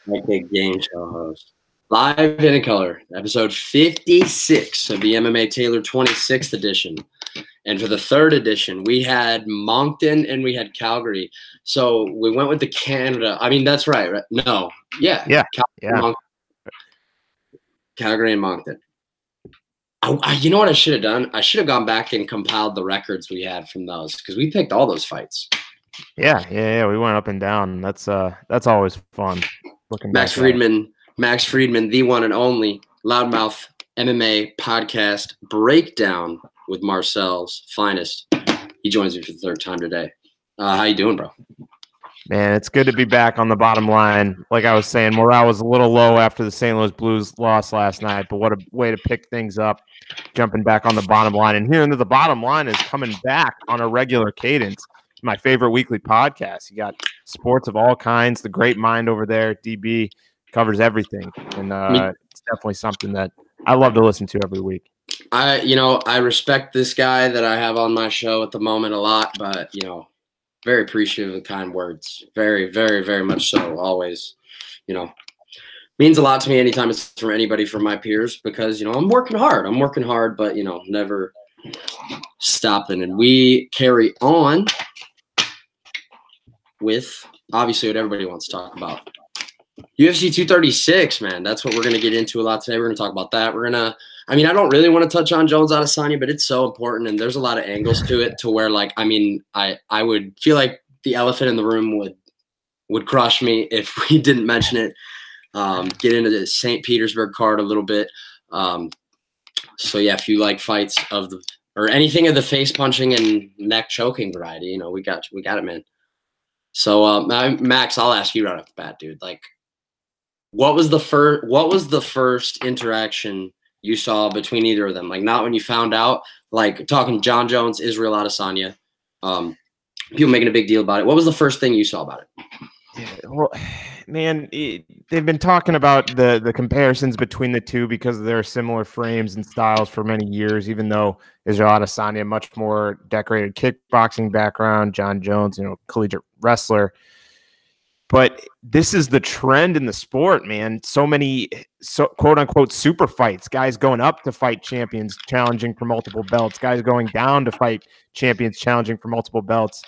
Like a game show host. Live and in color, episode 56 of the MMA Taylor 26th edition. And for the third edition, we had Moncton and we had Calgary. So we went with the Canada. I mean, that's right? No. Yeah. Yeah. Calgary and Moncton. You know what I should have done? I should have gone back and compiled the records we had from those because we picked all those fights. Yeah. We went up and down. That's always fun. Looking Max Freedman, the one and only Loudmouth MMA podcast breakdown with Marcel's finest. He joins me for the third time today. How you doing, bro? Man, it's good to be back on the bottom line. Like I was saying, morale was a little low after the St. Louis Blues lost last night, but what a way to pick things up, jumping back on the bottom line. And hearing that the bottom line is coming back on a regular cadence. My favorite weekly podcast. You got sports of all kinds. The great mind over there, DB, covers everything. And it's definitely something that I love to listen to every week. I respect this guy that I have on my show at the moment a lot, but, very appreciative of the kind words. Very, very, very much so. Always, means a lot to me anytime it's from anybody from my peers because, I'm working hard, but, never stopping. And we carry on with obviously what everybody wants to talk about. UFC 236, man. That's what we're going to get into a lot today. We're going to talk about that. I don't really want to touch on Jones Adesanya, but it's so important and there's a lot of angles to it to where I would feel like the elephant in the room would crush me if we didn't mention it. Get into the St. Petersburg card a little bit. So yeah, if you like fights or anything of the face punching and neck choking variety, we got it, man. So Max, I'll ask you right off the bat, dude. What was the first interaction you saw between either of them? Not when you found out, talking Jon Jones-Israel Adesanya, people making a big deal about it. What was the first thing you saw about it? Yeah, well, man, they've been talking about the comparisons between the two because of their similar frames and styles for many years, even though Israel Adesanya, much more decorated kickboxing background, Jon Jones, collegiate wrestler. But this is the trend in the sport, man. So many, quote unquote, super fights, guys going up to fight champions, challenging for multiple belts, guys going down to fight champions, challenging for multiple belts.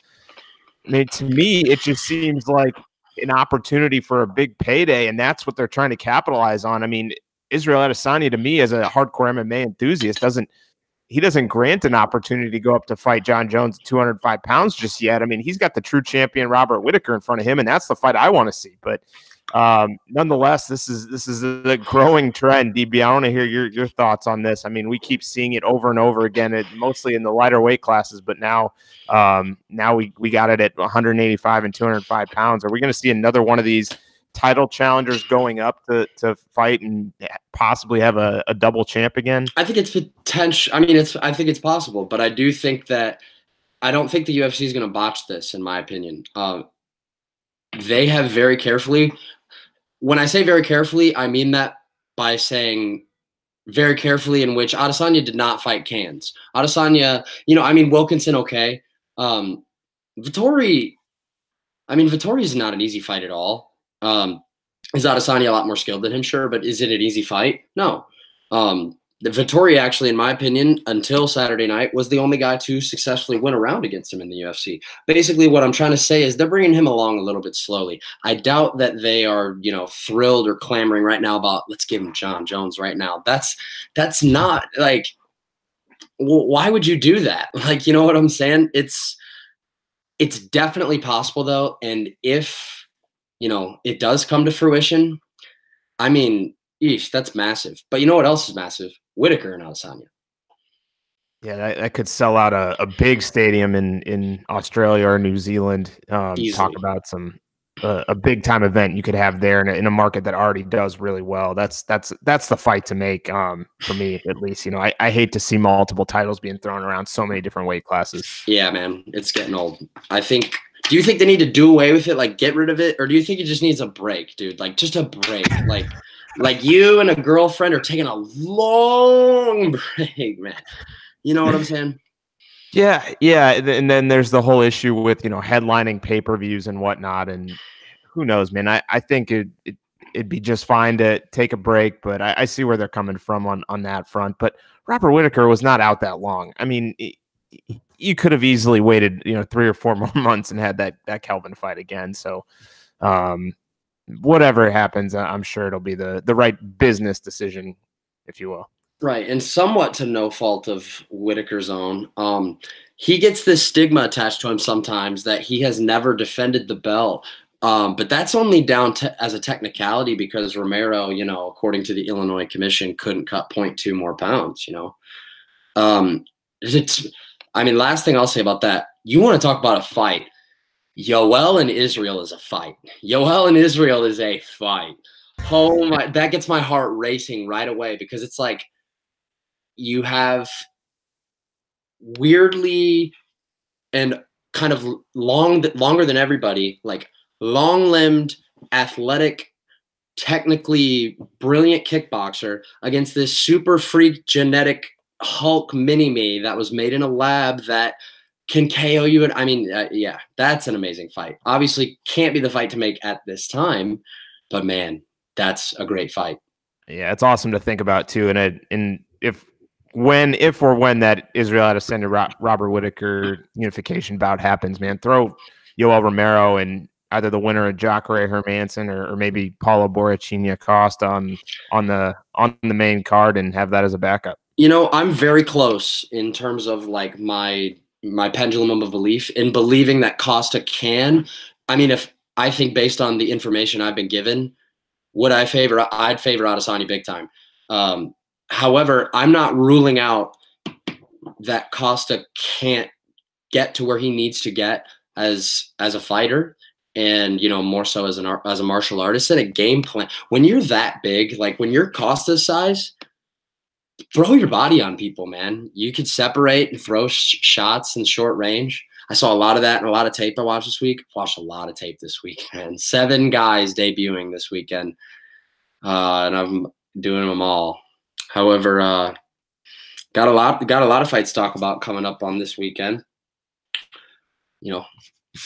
I mean, to me, it just seems like an opportunity for a big payday, and that's what they're trying to capitalize on. I mean, Israel Adesanya, to me, as a hardcore MMA enthusiast, doesn't grant an opportunity to go up to fight Jon Jones at 205 pounds just yet. I mean, he's got the true champion Robert Whittaker in front of him, and that's the fight I want to see. But nonetheless, this is a growing trend. DB, I want to hear your thoughts on this. I mean, we keep seeing it over and over again, mostly in the lighter weight classes, but now we got it at 185 and 205 pounds. Are we going to see another one of these title challengers going up to fight and possibly have a double champ again? I think it's potential. I think it's possible, but I do think that I don't think the UFC is going to botch this, in my opinion. They have very carefully. When I say very carefully, I mean that by saying very carefully, in which Adesanya did not fight cans. Adesanya, Wilkinson, okay. Vettori is not an easy fight at all. Is Adesanya a lot more skilled than him? Sure, but is it an easy fight? No. The Vettori, actually, in my opinion, until Saturday night, was the only guy to successfully win a round against him in the UFC. Basically, what I'm trying to say is they're bringing him along a little bit slowly. I doubt that they are, thrilled or clamoring right now about let's give him Jon Jones right now. That's not why would you do that? You know what I'm saying? It's definitely possible though, and if it does come to fruition, that's massive. But you know what else is massive? Whittaker and Adesanya. Yeah, that could sell out a big stadium in Australia or New Zealand. Talk about a big time event you could have there in a market that already does really well. That's the fight to make for me, at least. I hate to see multiple titles being thrown around so many different weight classes. Yeah, man, it's getting old. Do you think they need to do away with it, get rid of it, or do you think it just needs a break, dude? Just a break, like you and a girlfriend are taking a long break, man. You know what I'm saying? Yeah. And then there's the whole issue with headlining pay-per-views and whatnot, and who knows, man. I think it'd be just fine to take a break, but I see where they're coming from on that front. But Robert Whittaker was not out that long. I mean, you could have easily waited, 3 or 4 more months and had that Kelvin fight again. So, whatever happens, I'm sure it'll be the right business decision, if you will. Right, and somewhat to no fault of Whittaker's own. He gets this stigma attached to him sometimes that he has never defended the belt. But that's only down to as a technicality because Romero, according to the Illinois Commission, couldn't cut 0.2 more pounds, last thing I'll say about that, you want to talk about a fight. Yoel and Israel is a fight. Yoel and Israel is a fight. Oh my, that gets my heart racing right away because it's like you have weirdly and kind of longer than everybody, like long-limbed, athletic, technically brilliant kickboxer against this super freak genetic Hulk mini-me that was made in a lab that can KO you. Yeah, that's an amazing fight. Obviously can't be the fight to make at this time, but man, that's a great fight. Yeah, it's awesome to think about too. And if or when that Israel Adesanya Robert Whittaker unification bout happens, man, throw Yoel Romero and either the winner of Jacare Hermanson or maybe Paulo Borrachinha Costa on the main card and have that as a backup. I'm very close in terms of like my pendulum of belief in believing that Costa can. I think based on the information I've been given, I'd favor Adesanya big time. However, I'm not ruling out that Costa can't get to where he needs to get as a fighter, and more so as a martial artist and a game plan. When you're that big, like when you're Costa's size, throw your body on people, man. You could separate and throw shots in short range. I saw a lot of that and a lot of tape I watched this week. Watched a lot of tape this week, man. 7 guys debuting this weekend, and I'm doing them all. However, got a lot of fights to talk about coming up on this weekend.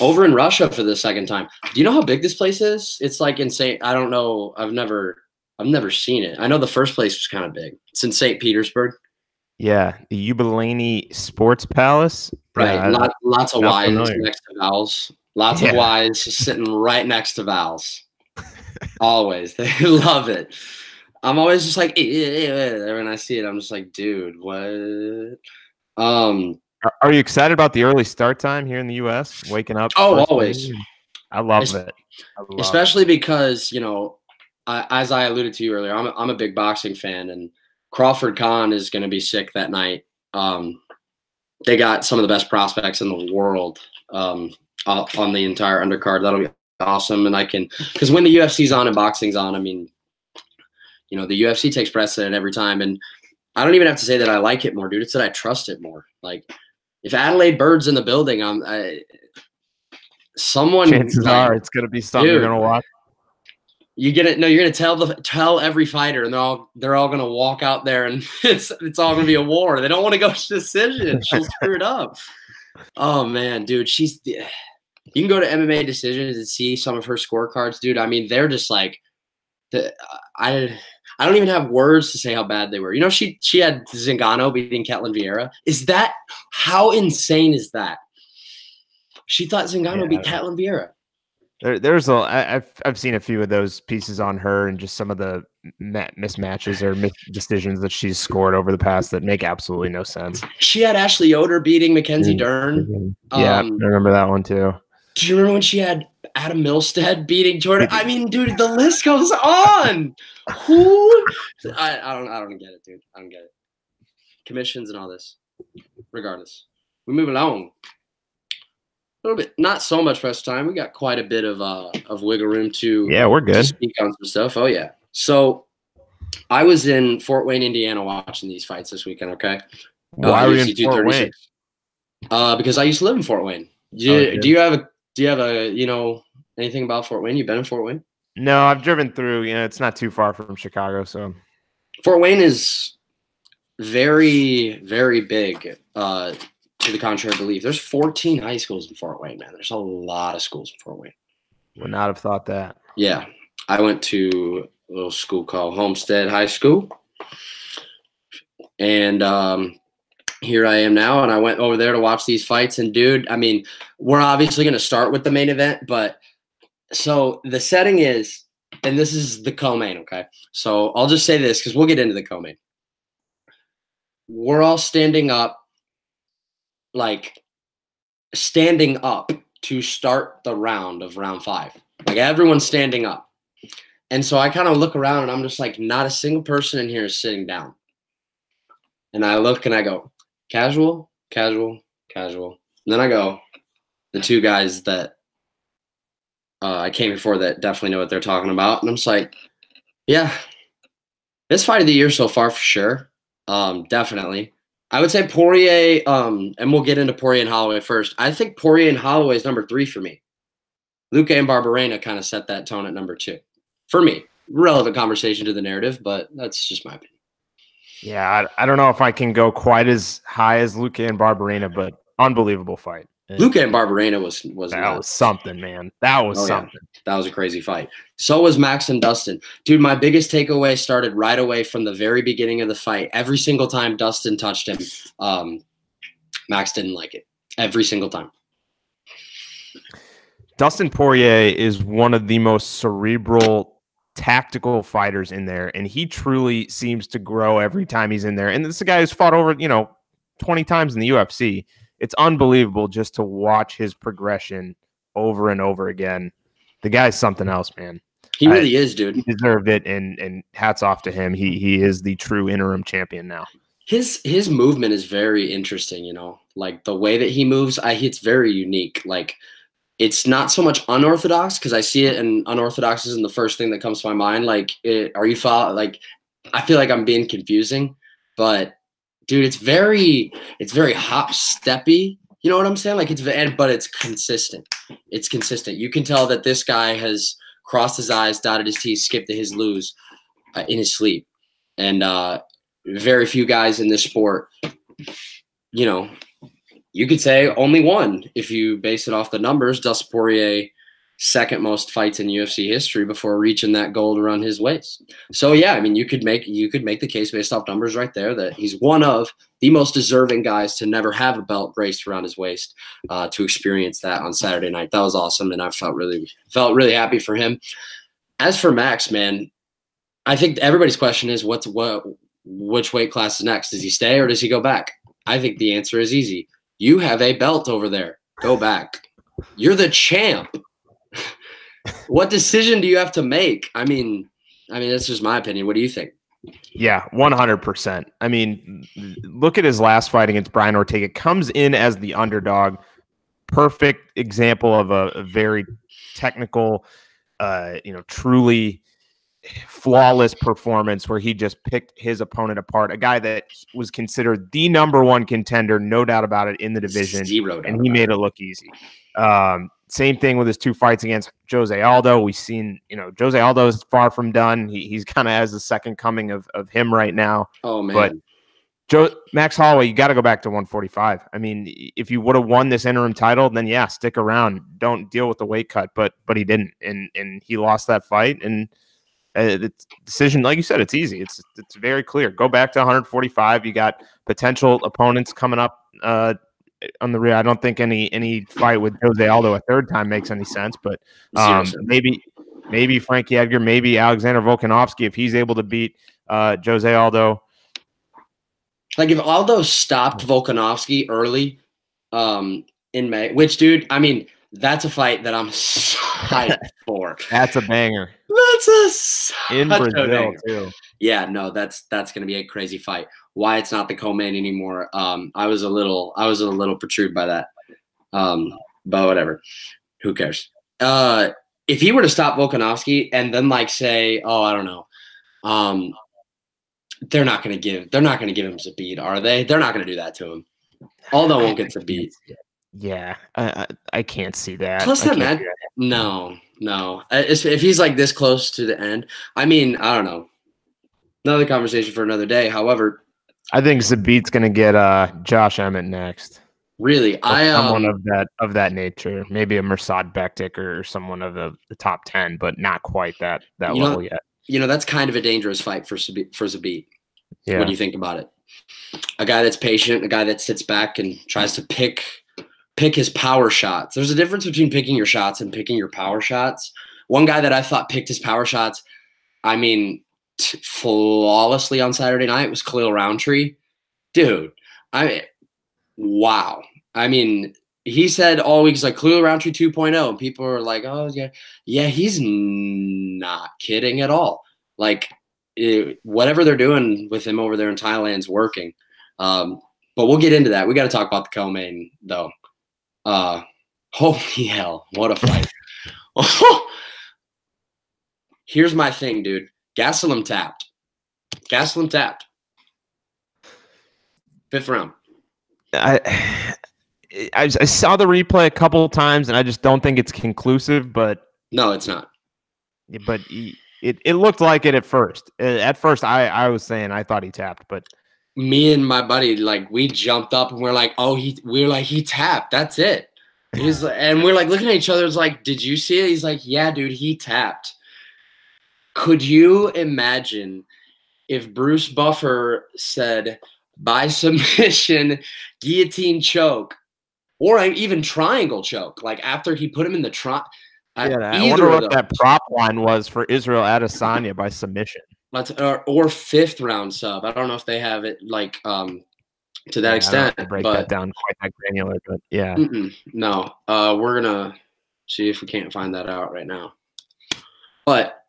Over in Russia for the second time. Do you know how big this place is? It's like insane. I don't know. I've never seen it. I know the first place was kind of big. It's in St. Petersburg. Yeah, the Yubileyny Sports Palace. Right. Yeah, lots of Y's next to vowels. Lots of Y's sitting right next to vowels. Always. They love it. I'm always just like, when I see it, I'm just like, dude, what? Are you excited about the early start time here in the U.S.? Waking up? Oh, always. I love it. Especially because, as I alluded to you earlier, I'm a big boxing fan, and Crawford Khan is going to be sick that night. They got some of the best prospects in the world on the entire undercard. That'll be awesome. And because when the UFC's on and boxing's on, the UFC takes precedent every time. And I don't even have to say that I like it more, dude. It's that I trust it more. Like, if Adelaide Bird's in the building, chances are it's going to be something you're going to watch. You're going to tell every fighter, and they're all going to walk out there, and it's all going to be a war. They don't want to go to decision. She'll screw it up. Oh man, dude, you can go to MMA Decisions and see some of her scorecards, dude. They're just like, I don't even have words to say how bad they were. She had Zingano beating Ketlin Vieira. How insane is that? She thought Zingano beat Ketlin Vieira. I've seen a few of those pieces on her and just some of the mismatches or decisions that she's scored over the past that make absolutely no sense. She had Ashley Yoder beating Mackenzie Dern. Yeah, I remember that one too. Do you remember when she had Adam Milstead beating Jordan? Dude, the list goes on. Who? I don't get it, dude. I don't get it. Commissions and all this. Regardless, we move along. A little bit, not so much press time. We got quite a bit of wiggle room to we're good. To speak on some stuff. Oh yeah. So I was in Fort Wayne, Indiana, watching these fights this weekend. Okay. Why were you in Fort Wayne? Because I used to live in Fort Wayne. Do you have anything about Fort Wayne? You've been in Fort Wayne? No, I've driven through. It's not too far from Chicago, so Fort Wayne is very, very big. To the contrary belief, there's 14 high schools in Fort Wayne, man. There's a lot of schools in Fort Wayne. Would not have thought that. Yeah. I went to a little school called Homestead High School. And here I am now, and I went over there to watch these fights. And, dude, I mean, we're obviously going to start with the main event. But so the setting is, and this is the co-main, okay? So I'll just say this because we'll get into the co-main. We're all standing up, like standing up to start the round of round 5. Like everyone's standing up. And so I kind of look around and I'm just like, not a single person in here is sitting down. And I look and I go, casual, casual, casual. And then I go, the two guys that I came here for that definitely know what they're talking about. And I'm just like, yeah, this fight of the year so far for sure. Definitely. I would say Poirier, and we'll get into Poirier and Holloway first. I think Poirier and Holloway is number 3 for me. Luque and Barberena kind of set that tone at number 2. For me, relevant conversation to the narrative, but that's just my opinion. Yeah, I don't know if I can go quite as high as Luque and Barberena, but unbelievable fight. Luque and Barberena was that was something, man. That was something. Yeah. That was a crazy fight. So was Max and Dustin. Dude, my biggest takeaway started right away from the very beginning of the fight. Every single time Dustin touched him, Max didn't like it. Every single time. Dustin Poirier is one of the most cerebral, tactical fighters in there, and he truly seems to grow every time he's in there. And this is a guy who's fought over, 20 times in the UFC. It's unbelievable just to watch his progression over and over again. The guy's something else, man. He really is, dude. He deserved it, and hats off to him. He is the true interim champion now. His movement is very interesting, like the way that he moves. It's very unique. Like, it's not so much unorthodox because I see it, and unorthodox isn't the first thing that comes to my mind. Like, I feel like I'm being confusing, but dude, it's very hop steppy. You know what I'm saying? Like but it's consistent. It's consistent. You can tell that this guy has crossed his I's, dotted his T's, skipped his L's in his sleep. And very few guys in this sport, you could say only one if you base it off the numbers. Dustin Poirier, second most fights in UFC history before reaching that goal around his waist. So yeah, I mean, you could make the case based off numbers right there that he's one of the most deserving guys to never have a belt graced around his waist, to experience that on Saturday night. That was awesome, and I felt really happy for him. As for Max, man, I think everybody's question is which weight class is next? Does he stay or does he go back? I think the answer is easy. You have a belt over there. Go back. You're the champ. What decision do you have to make? I mean, that's just my opinion. What do you think? Yeah, 100%. I mean, look at his last fight against Brian Ortega. Comes in as the underdog. Perfect example of a very technical, truly flawless performance where he just picked his opponent apart. A guy that was considered the #1 contender, no doubt about it, in the division. And he made it look easy. Same thing with his 2 fights against Jose Aldo. We've seen, Jose Aldo is far from done. He's kind of as the second coming of him right now. Oh, man. But Max Holloway, you got to go back to 145. I mean, if you would have won this interim title, then yeah, stick around. Don't deal with the weight cut. But he didn't, and he lost that fight. And the decision, like you said, it's easy. It's very clear. Go back to 145. You got potential opponents coming up on the rear. I don't think any fight with Jose Aldo a third time makes any sense, but maybe Frankie Edgar, maybe Alexander Volkanovski if he's able to beat Jose Aldo. Like if Aldo stopped Volkanovski early in May, which, dude, I mean, that's a fight that I'm hyped for. That's a banger. That's in Brazil too. Yeah, no, that's going to be a crazy fight. Why it's not the co-main anymore? I was a little perturbed by that. But whatever. Who cares? If he were to stop Volkanovski and then say, I don't know, they're not going to give him Zabit, are they? They're not going to do that to him. Aldo won't get Zabit. Yeah, I can't see that. Plus that match. No. If he's this close to the end, I mean, I don't know. Another conversation for another day. However, I think Zabit's going to get Josh Emmett next. Really, someone of that nature, maybe a Mirsad Bektik or someone of the top 10, but not quite that level yet. That's kind of a dangerous fight for Zabit. Yeah. What do you think about it? A guy that's patient, a guy that sits back and tries to pick his power shots. There's a difference between picking your shots and picking your power shots. One guy that I thought picked his power shots, I mean, flawlessly on Saturday night was Khalil Roundtree. Dude, wow. I mean, he said all week, he's like, Khalil Roundtree 2.0. And people are like, oh, yeah. Yeah, he's not kidding at all. Like, whatever they're doing with him over there in Thailand is working. But we'll get into that. We got to talk about the co-main, though. Holy hell, what a fight. Here's my thing, dude. Gastelum tapped. Fifth round. I saw the replay a couple of times, and I just don't think it's conclusive. But no, it's not. But it looked like it at first. At first, I was saying I thought he tapped, but me and my buddy, like, we jumped up and we're like, oh, he tapped. That's it. And we're like looking at each other. It's like, did you see it? He's like, yeah, dude, he tapped. Could you imagine if Bruce Buffer said by submission, guillotine choke, or even triangle choke, like after he put him in the trunk? I wonder what that prop line was for Israel Adesanya by submission. Or fifth round sub. I don't know if they have it like to that extent. I don't break that down quite that granular, but yeah. No, we're gonna see if we can't find that out right now. But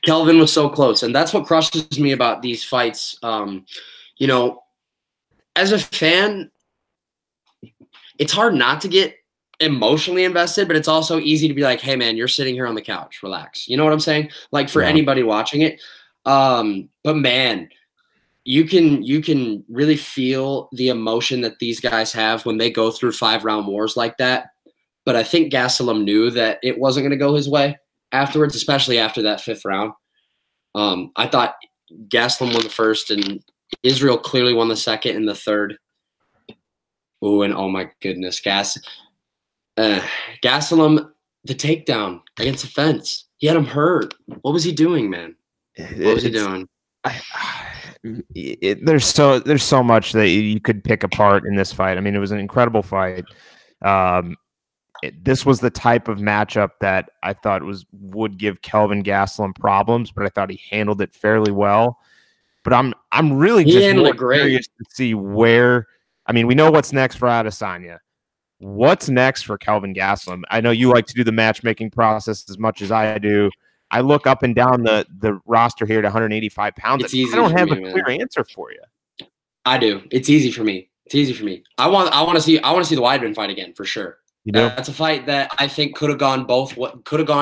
Kelvin was so close, and that's what crushes me about these fights. You know, as a fan, it's hard not to get emotionally invested, but it's also easy to be like, hey man, you're sitting here on the couch, relax. You know what I'm saying? Like for anybody watching it. But man, you can really feel the emotion that these guys have when they go through 5-round wars like that. But I think Gastelum knew that it wasn't going to go his way afterwards, especially after that 5th round. I thought Gastelum won the first, and Israel clearly won the second and the third. Oh, and oh my goodness, Gastelum, the takedown against the fence. He had him hurt. What was he doing, man? What was he doing? There's so much that you could pick apart in this fight. I mean, it was an incredible fight. This was the type of matchup that I thought would give Kelvin Gastelum problems, but I thought he handled it fairly well. But I'm really just more curious to see where. I mean, we know what's next for Adesanya. What's next for Kelvin Gastelum? I know you like to do the matchmaking process as much as I do. I look up and down the roster here at 185 pounds. I don't have a clear answer for you. I do. It's easy for me. I want to see the Weidman fight again for sure. You know, that's a fight that I think could have gone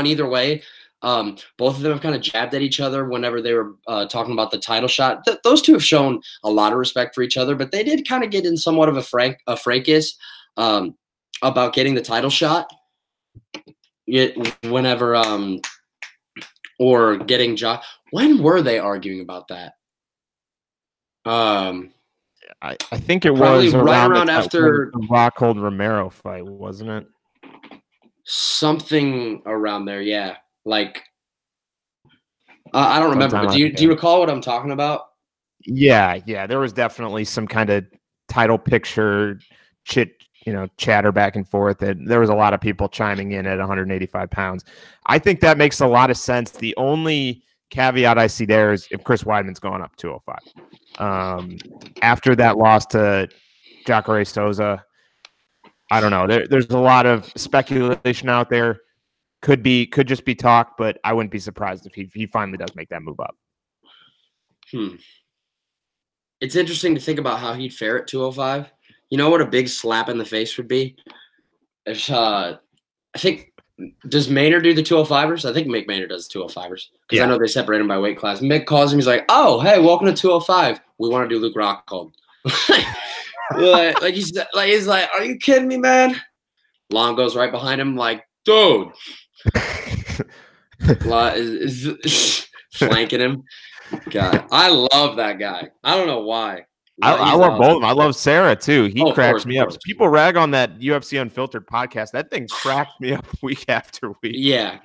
either way. Both of them have kind of jabbed at each other whenever they were talking about the title shot. Those two have shown a lot of respect for each other, but they did kind of get in somewhat of a fracas about getting the title shot. Whenever or getting when were they arguing about that? I think it was right around after the Rockhold Romero fight, wasn't it? Something around there, yeah. Like I don't remember, but do you recall what I'm talking about? Yeah. There was definitely some kind of title picture chatter back and forth. There was a lot of people chiming in at 185 pounds. I think that makes a lot of sense. The only caveat I see there is if Chris Weidman's going up 205. After that loss to Jacare Souza, I don't know. There's a lot of speculation out there. Could just be talk, but I wouldn't be surprised if he finally does make that move up. It's interesting to think about how he'd fare at 205. You know what a big slap in the face would be? If I think, does Maynard do the 205ers? I think Mick Maynard does the 205ers because I know they separate him by weight class. Mick calls him. He's like, "Oh, hey, welcome to 205. We want to do Luke Rockhold." He's like, "Are you kidding me, man?" Long goes right behind him, like, "Dude," flanking him. God, I love that guy. I don't know why. Yeah, I he's love both of awesome. them. I love Sarah too. He Oh, of cracks course, me of up. course. People rag on that UFC Unfiltered podcast. That thing cracks me up week after week. Yeah.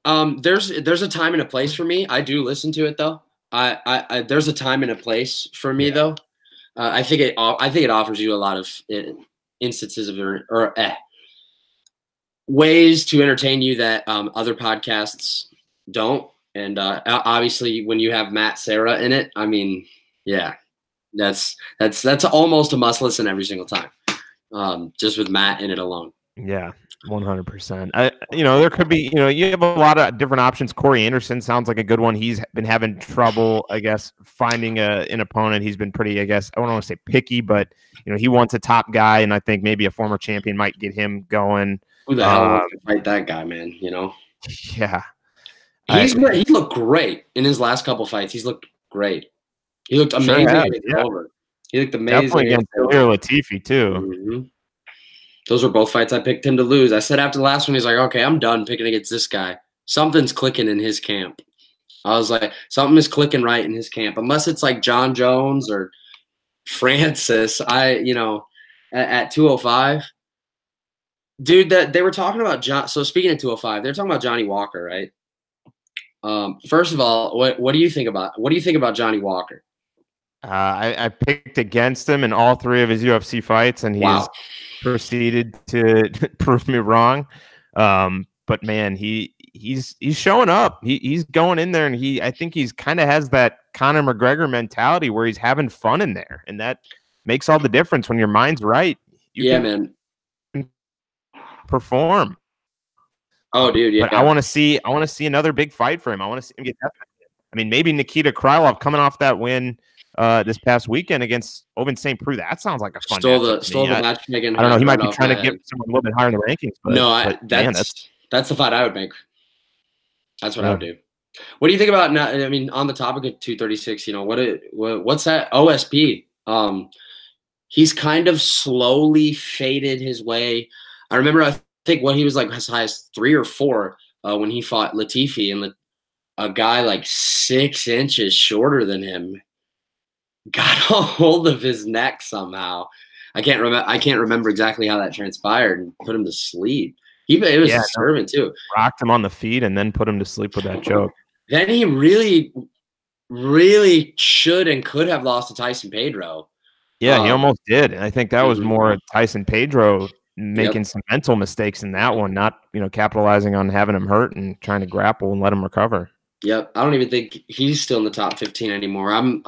There's a time and a place for me. I do listen to it though. There's a time and a place for me though. I think it offers you a lot of instances of ways to entertain you that other podcasts don't. And obviously, when you have Matt Sarah in it, I mean, yeah, that's almost a must listen every single time. Just with Matt in it alone. Yeah, 100%. There could be, you have a lot of different options. Corey Anderson sounds like a good one. He's been having trouble, I guess, finding an opponent. He's been pretty, I guess, I don't want to say picky, but he wants a top guy, and I think maybe a former champion might get him going. Who the hell wants to fight that guy, man? Yeah. He looked great in his last couple fights. He's looked great. He looked amazing against Over. He looked amazing. Definitely against Latifi, too. Mm-hmm. Those were both fights I picked him to lose. I said after the last one, he's like, okay, I'm done picking against this guy. Something's clicking in his camp. I was like, something is clicking right in his camp. Unless it's like Jon Jones or Francis, at 205. Dude, that they were talking about John. So speaking of 205, they're talking about Johnny Walker, right? First of all, what do you think about Johnny Walker? I picked against him in all 3 of his UFC fights, and he's proceeded to prove me wrong. But man, he's showing up. He's going in there, and I think he's kind of has that Conor McGregor mentality where he's having fun in there, and that makes all the difference when your mind's right. You can perform. Oh, dude, yeah. But I want to see another big fight for him. I want to see him get that. I mean, maybe Nikita Krylov coming off that win this past weekend against Ovince St. Preux. That sounds like a fun match. Stole the matchmaking. I don't know. He might be trying to get someone a little bit higher in the rankings. But, no, that's the fight I would make. That's what I would do. What do you think about now? I mean, on the topic of 236, what's that OSP? He's kind of slowly faded his way. I remember, I think he was like as high as 3 or 4 when he fought Latifi, and a guy like 6 inches shorter than him got a hold of his neck somehow. I can't remember exactly how that transpired, and put him to sleep. It was disturbing too. Rocked him on the feet and then put him to sleep with that choke. Then he really, really should and could have lost to Tyson Pedro. Yeah, he almost did. And I think that was more Tyson Pedro making some mental mistakes in that one, not capitalizing on having him hurt and trying to grapple and let him recover. Yep, I don't even think he's still in the top 15 anymore. I'm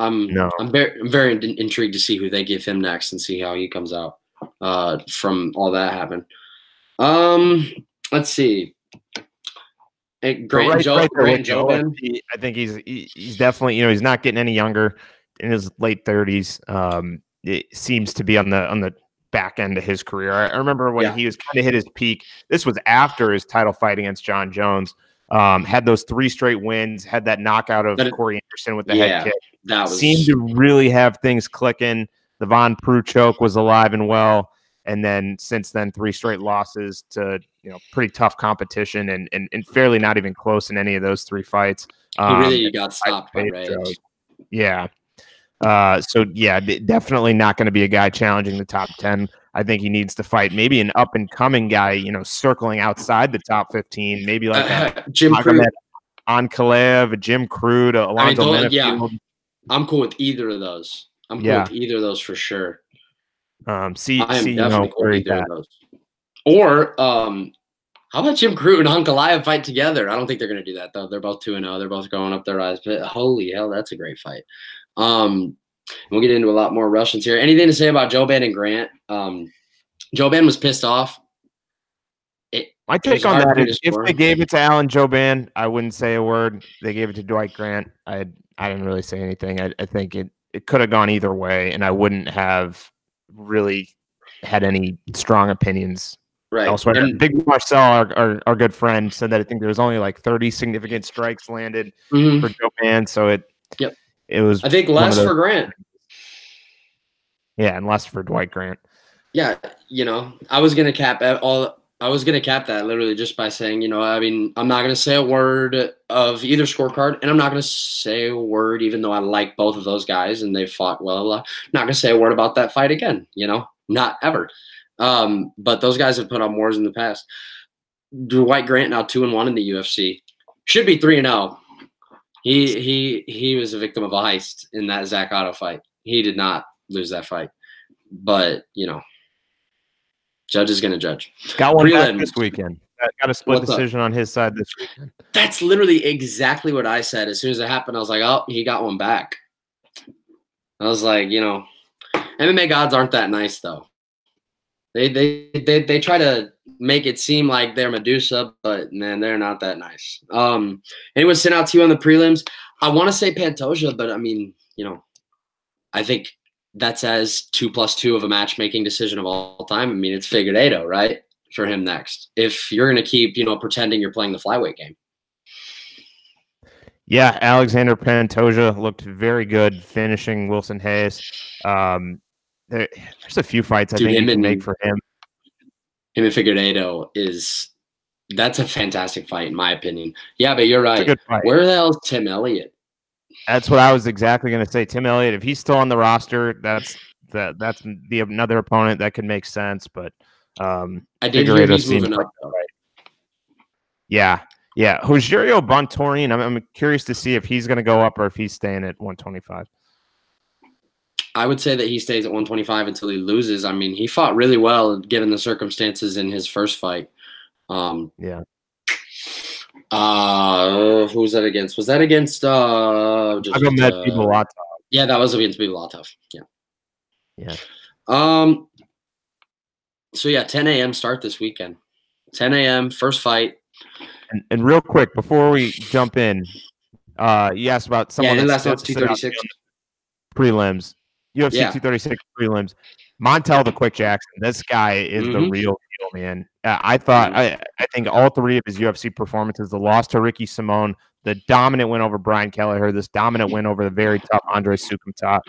very intrigued to see who they give him next and see how he comes out from all that happened. Let's see. Grant Jobin. I think he's definitely he's not getting any younger, in his late 30s. It seems to be on the back end of his career. I remember when he was kind of hit his peak. This was after his title fight against Jon Jones. Had those 3 straight wins. Had that knockout of Corey Anderson with the head kick. Seemed to really have things clicking. The Von Preux choke was alive and well. And then since then, 3 straight losses to pretty tough competition and fairly not even close in any of those 3 fights. He really got stopped by Rage. Yeah. Definitely not going to be a guy challenging the top 10. I think he needs to fight maybe an up and coming guy, circling outside the top 15, maybe like Jim Crute, Ankalaev, Jim Crute, Alonzo Menafield. I'm cool with either of those. I'm cool with either of those for sure. I am definitely cool with either of those. Or how about Jim Crute and Ankalaev fight together? I don't think they're going to do that though. They're both 2-0. They're both going up their eyes. But holy hell, that's a great fight. We'll get into a lot more Russians here. Anything to say about Joban and Grant? Joban was pissed off. My take on that is if they gave it to Alan Joban, I wouldn't say a word. They gave it to Dwight Grant. I didn't really say anything. I think it could have gone either way, and I wouldn't have really had any strong opinions elsewhere. And Big Marcel, our good friend, said that I think there was only like 30 significant strikes landed for Joban, so it was. I think less for Grant. Yeah, and less for Dwight Grant. Yeah, I was gonna cap I was going to cap that literally just by saying, you know, I mean, I'm not going to say a word of either scorecard, and I'm not going to say a word, even though I like both of those guys and they fought well. I'm not going to say a word about that fight again, you know, not ever. But those guys have put on wars in the past. Dwight Grant now 2-1 in the UFC. Should be 3-0. He was a victim of a heist in that Zach Otto fight. He did not lose that fight. But, you know, judge is going to judge. Got one back this weekend. Got a split decision on his side this weekend. That's literally exactly what I said. As soon as it happened, I was like, oh, he got one back. I was like, you know, MMA gods aren't that nice, though. They try to make it seem like they're Medusa, but, man, they're not that nice. Anyone sent out to you on the prelims? I want to say Pantoja, but, I mean, you know, I think that's as 2+2 of a matchmaking decision of all time. I mean, it's Figueiredo, right, for him next. If you're going to keep, you know, pretending you're playing the flyweight game. Yeah, Alexander Pantoja looked very good finishing Wilson Hayes. There's a few fights I think you can make for him. Him and Figueiredo that's a fantastic fight in my opinion. Yeah, but you're right. It's a good fight. Where the hell is Tim Elliott? That's what I was exactly going to say. Tim Elliott, if he's still on the roster, that's another opponent that could make sense. But I did hear he's moving up. Though. Yeah. Rogerio Bontorin, I'm curious to see if he's going to go up or if he's staying at 125. I would say that he stays at 125 until he loses. I mean, he fought really well given the circumstances in his first fight. Yeah. Who was that against? Was that against Bibulatov? Yeah, that was against Bibulatov. Yeah. So yeah, 10 a.m. start this weekend. 10 a.m. first fight. And real quick before we jump in, you asked about someone that's 236 prelims. UFC 236 prelims. Montel the Quick Jackson. This guy is the real deal, man. I think all three of his UFC performances, the loss to Ricky Simone, the dominant win over Brian Kelleher, this dominant win over the very tough Andre Sukumta.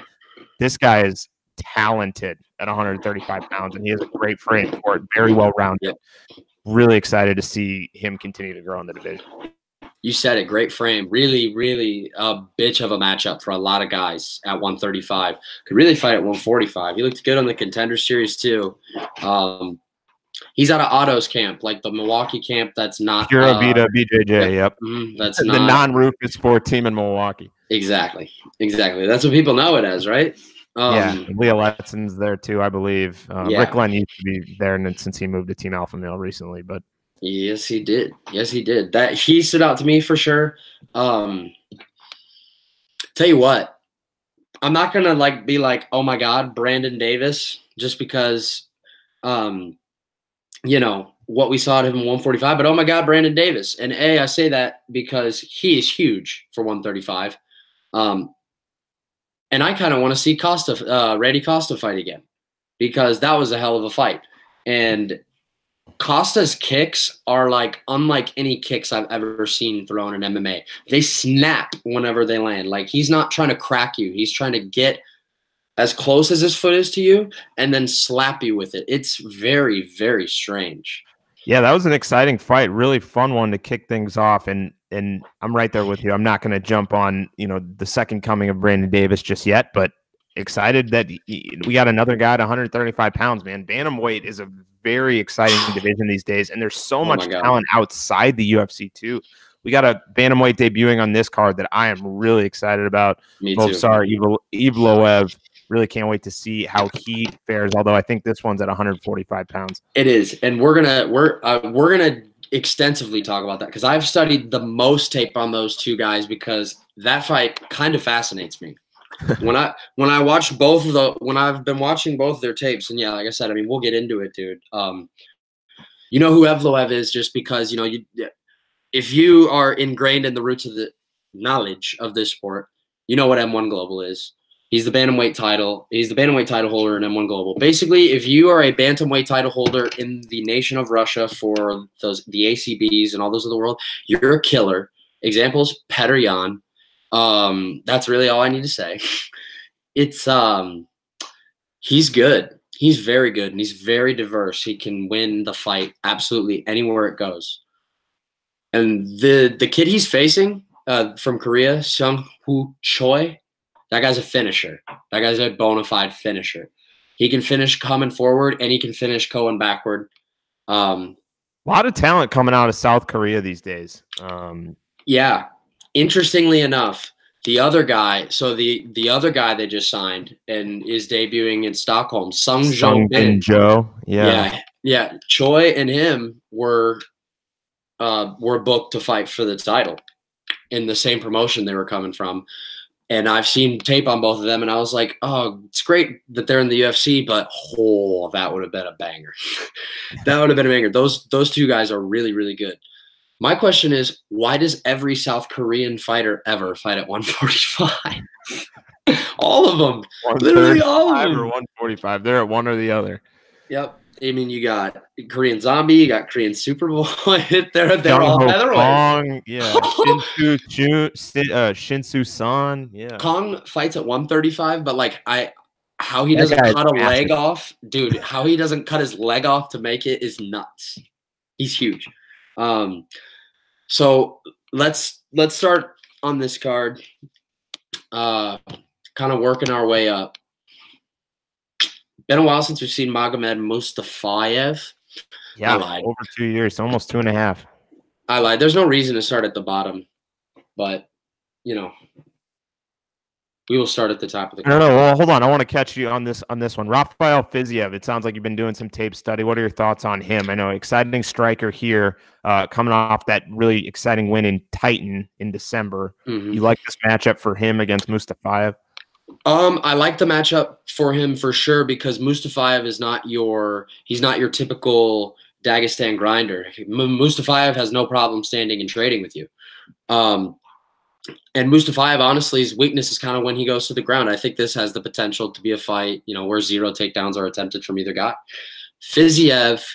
This guy is talented at 135 pounds, and he has a great frame for it. Very well-rounded. Really excited to see him continue to grow in the division. You said it, great frame. Really, really a bitch of a matchup for a lot of guys at 135. Could really fight at 145. He looked good on the Contender Series too. He's out of Otto's camp, like the Milwaukee camp. That's not Pura Vida BJJ. Yep. That's the non-Rufus sport team in Milwaukee. Exactly. That's what people know it as, right? Leo Letson's there too, I believe. Rick Glenn used to be there, and since he moved to Team Alpha Male recently, but yes, he did. That he stood out to me for sure. Tell you what, I'm not gonna be like, oh my God, Brandon Davis, just because, you know what we saw at him in 145. But oh my God, Brandon Davis, and I say that because he is huge for 135. And I kind of want to see Randy Costa fight again, because that was a hell of a fight. And Costa's kicks are unlike any kicks I've ever seen thrown in MMA. They snap whenever they land. Like, he's not trying to crack you. He's trying to get as close as his foot is to you and then slap you with it. It's very, very strange. Yeah, that was an exciting fight. Really fun one to kick things off. And I'm right there with you. I'm not going to jump on, the second coming of Brandon Davis just yet, but excited that we got another guy at 135 pounds, man. Bantamweight is a very exciting division these days, and there's so much talent outside the UFC too. We got a bantamweight debuting on this card that I am really excited about. Movsar Evloev. Really can't wait to see how he fares. Although I think this one's at 145 pounds. It is, and we're gonna extensively talk about that, because I've studied the most tape on those two guys, because that fight kind of fascinates me. when I've been watching both of their tapes, and like I said, I mean, we'll get into it, dude. You know who Evloev is, just because if you are ingrained in the roots of the knowledge of this sport, you know what M1 Global is. He's the bantamweight title. He's the bantamweight title holder in M1 Global. Basically, if you are a bantamweight title holder in the nation of Russia for the ACBs and all those of the world, you're a killer. Examples: Petr Yan. That's really all I need to say. It's he's good. He's very good and he's very diverse. He can win the fight absolutely anywhere it goes. And the kid he's facing from Korea, Sung-Hoo Choi, that guy's a finisher. That guy's a bona fide finisher. He can finish coming forward and he can finish going backward. A lot of talent coming out of South Korea these days. Yeah. Interestingly enough, the other guy, so the other guy they just signed and is debuting in Stockholm, Sung Jo-bin. Yeah. Yeah. Choi and him were booked to fight for the title in the same promotion they were coming from. And I've seen tape on both of them, and I was like, oh, it's great that they're in the UFC, but that would have been a banger. That would have been a banger. Those two guys are really, really good. My question is, why does every South Korean fighter ever fight at 145? All of them. Literally all of them. Or 145. They're at one or the other. Yep. I mean, you got Korean Zombie, you got Korean Superboy. they're all featherweights. Yeah. Shinsu San. Yeah. Kong fights at 135, but like how he doesn't cut a leg off, dude. How he doesn't cut his leg off to make it is nuts. He's huge. So let's start on this card. Kind of working our way up. Been a while since we've seen Magomed Mustafayev. Yeah, over 2 years, almost 2.5. I lied. There's no reason to start at the bottom, but you know, we will start at the top of the card. No. Well, hold on. I want to catch you on this one. Rafael Fiziev. It sounds like you've been doing some tape study. What are your thoughts on him? I know exciting striker here, coming off that really exciting win in Titan in December. You like this matchup for him against Mustafayev? I like the matchup for him for sure because Mustafayev is he's not your typical Dagestan grinder. Mustafayev has no problem standing and trading with you. And Mustafayev, honestly, his weakness is kind of when he goes to the ground. I think this has the potential to be a fight, where 0 takedowns are attempted from either guy. Fiziev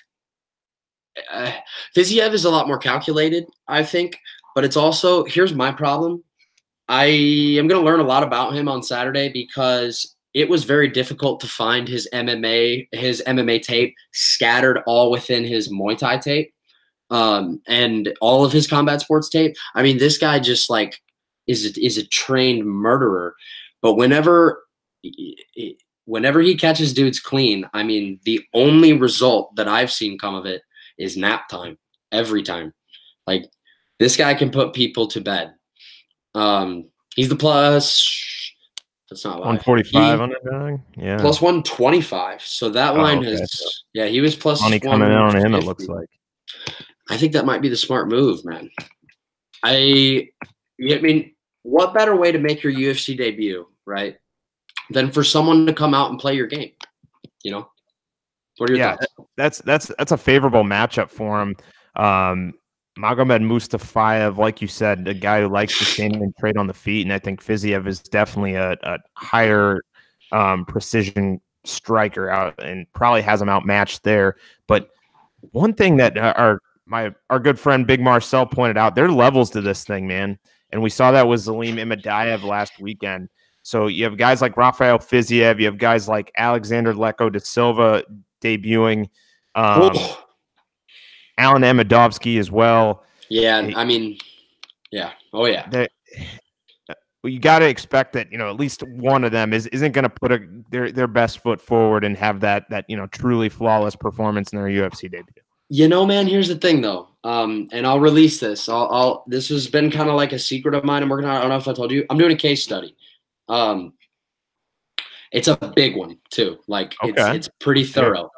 is a lot more calculated, I think, but it's also, here's my problem. I am going to learn a lot about him on Saturday because it was very difficult to find his MMA tape scattered all within his Muay Thai tape, and all of his combat sports tape. I mean, this guy just like is a trained murderer, but whenever he catches dudes clean, I mean, the only result that I've seen come of it is nap time every time. Like, this guy can put people to bed. He's the plus. That's not 145 underdog. Yeah, plus 125. So that line has he was plus money coming in on him. It looks like. I think that might be the smart move, man. I mean, what better way to make your UFC debut, right, than for someone to come out and play your game? What are your thoughts? That's a favorable matchup for him. Magomed Mustafayev, like you said, a guy who likes to stand and trade on the feet, and I think Fiziev is definitely a higher precision striker out and probably has him outmatched there. But one thing that our good friend Big Marcel pointed out, there are levels to this thing, man. And we saw that with Zalim Imadaev last weekend. So you have guys like Rafael Fiziev, you have guys like Alexander Leko da Silva debuting. Alan Amedovski as well. Yeah, I mean, yeah. Oh, yeah. You got to expect that, at least one of them isn't going to put their best foot forward and have that truly flawless performance in their UFC debut. Man, here's the thing, though. And I'll release this. This has been kind of like a secret of mine. I don't know if I told you. I'm doing a case study. It's a big one, too. Like, it's pretty thorough.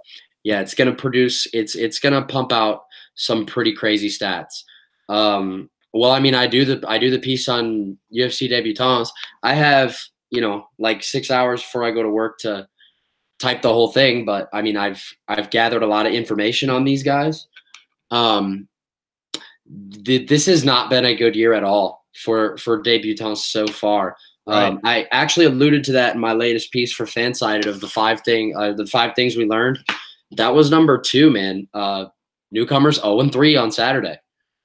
Yeah, it's going to produce – it's going to pump out some pretty crazy stats. Well, I mean, I do the piece on UFC debutants. I have, like 6 hours before I go to work to type the whole thing. But I mean, I've gathered a lot of information on these guys. This has not been a good year at all for debutants so far. Right. I actually alluded to that in my latest piece for Fansided of the five things we learned. That was number 2, man. Newcomers 0-3 on Saturday.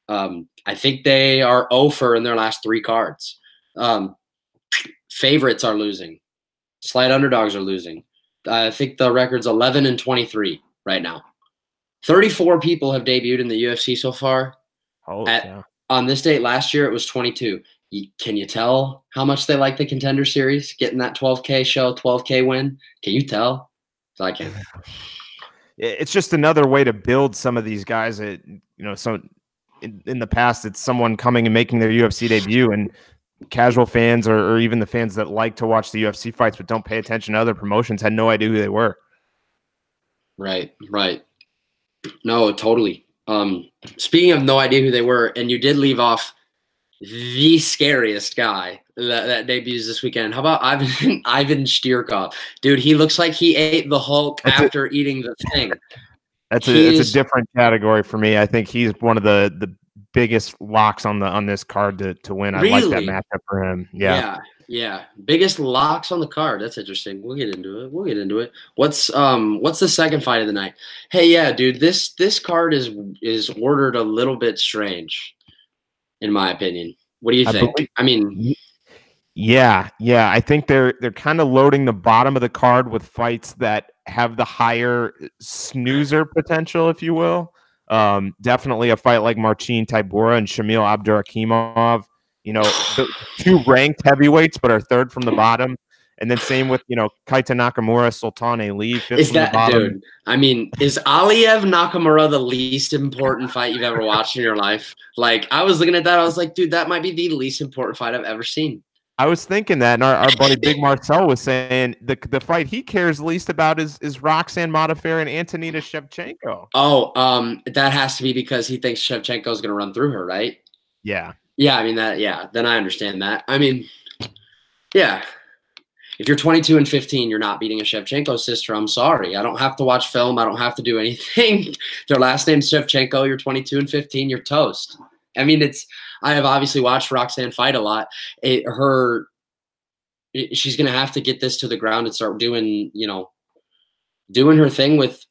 I think they are 0 in their last 3 cards. Favorites are losing. Slight underdogs are losing. I think the record's 11-23 right now. 34 people have debuted in the UFC so far. On this date last year, it was 22. Can you tell how much they like the Contender Series, getting that 12K show, 12K win? Can you tell? I can. It's just another way to build some of these guys. So in the past, it's someone coming and making their UFC debut, and casual fans or even the fans that like to watch the UFC fights but don't pay attention to other promotions had no idea who they were. Right. No, totally. Speaking of no idea who they were, and you did leave off the scariest guy that debuts this weekend. How about Ivan Stirkov? Dude, he looks like he ate the Hulk after eating the thing. It's a different category for me. I think he's one of the biggest locks on this card to win. Really? I like that matchup for him. Yeah. Biggest locks on the card. That's interesting. We'll get into it. What's the second fight of the night? Hey, yeah, dude, this card is ordered a little bit strange, in my opinion. What do you think? Yeah. I think they're kind of loading the bottom of the card with fights that have the higher snoozer potential, if you will. Definitely a fight like Marcin Tybura and Shamil Abdurakhimov. The two ranked heavyweights, but are third from the bottom. And then same with, Kaita Nakamura, Sultan Ali, fifth from the bottom. Dude, I mean, is Aliyev Nakamura the least important fight you've ever watched in your life? Like, I was looking at that, I was like, dude, that might be the least important fight I've ever seen. I was thinking that, and our buddy Big Marcel was saying the fight he cares least about is Roxanne Modafferi and Antonina Shevchenko. Oh, that has to be because he thinks Shevchenko is going to run through her, right? Yeah. Yeah, I mean that. Yeah, then I understand that. I mean, yeah. If you're 22-15, you're not beating a Shevchenko sister. I'm sorry. I don't have to watch film. I don't have to do anything. Their last name's Shevchenko. You're 22-15. You're toast. I mean, I have obviously watched Roxanne fight a lot. She's going to have to get this to the ground and start doing her thing with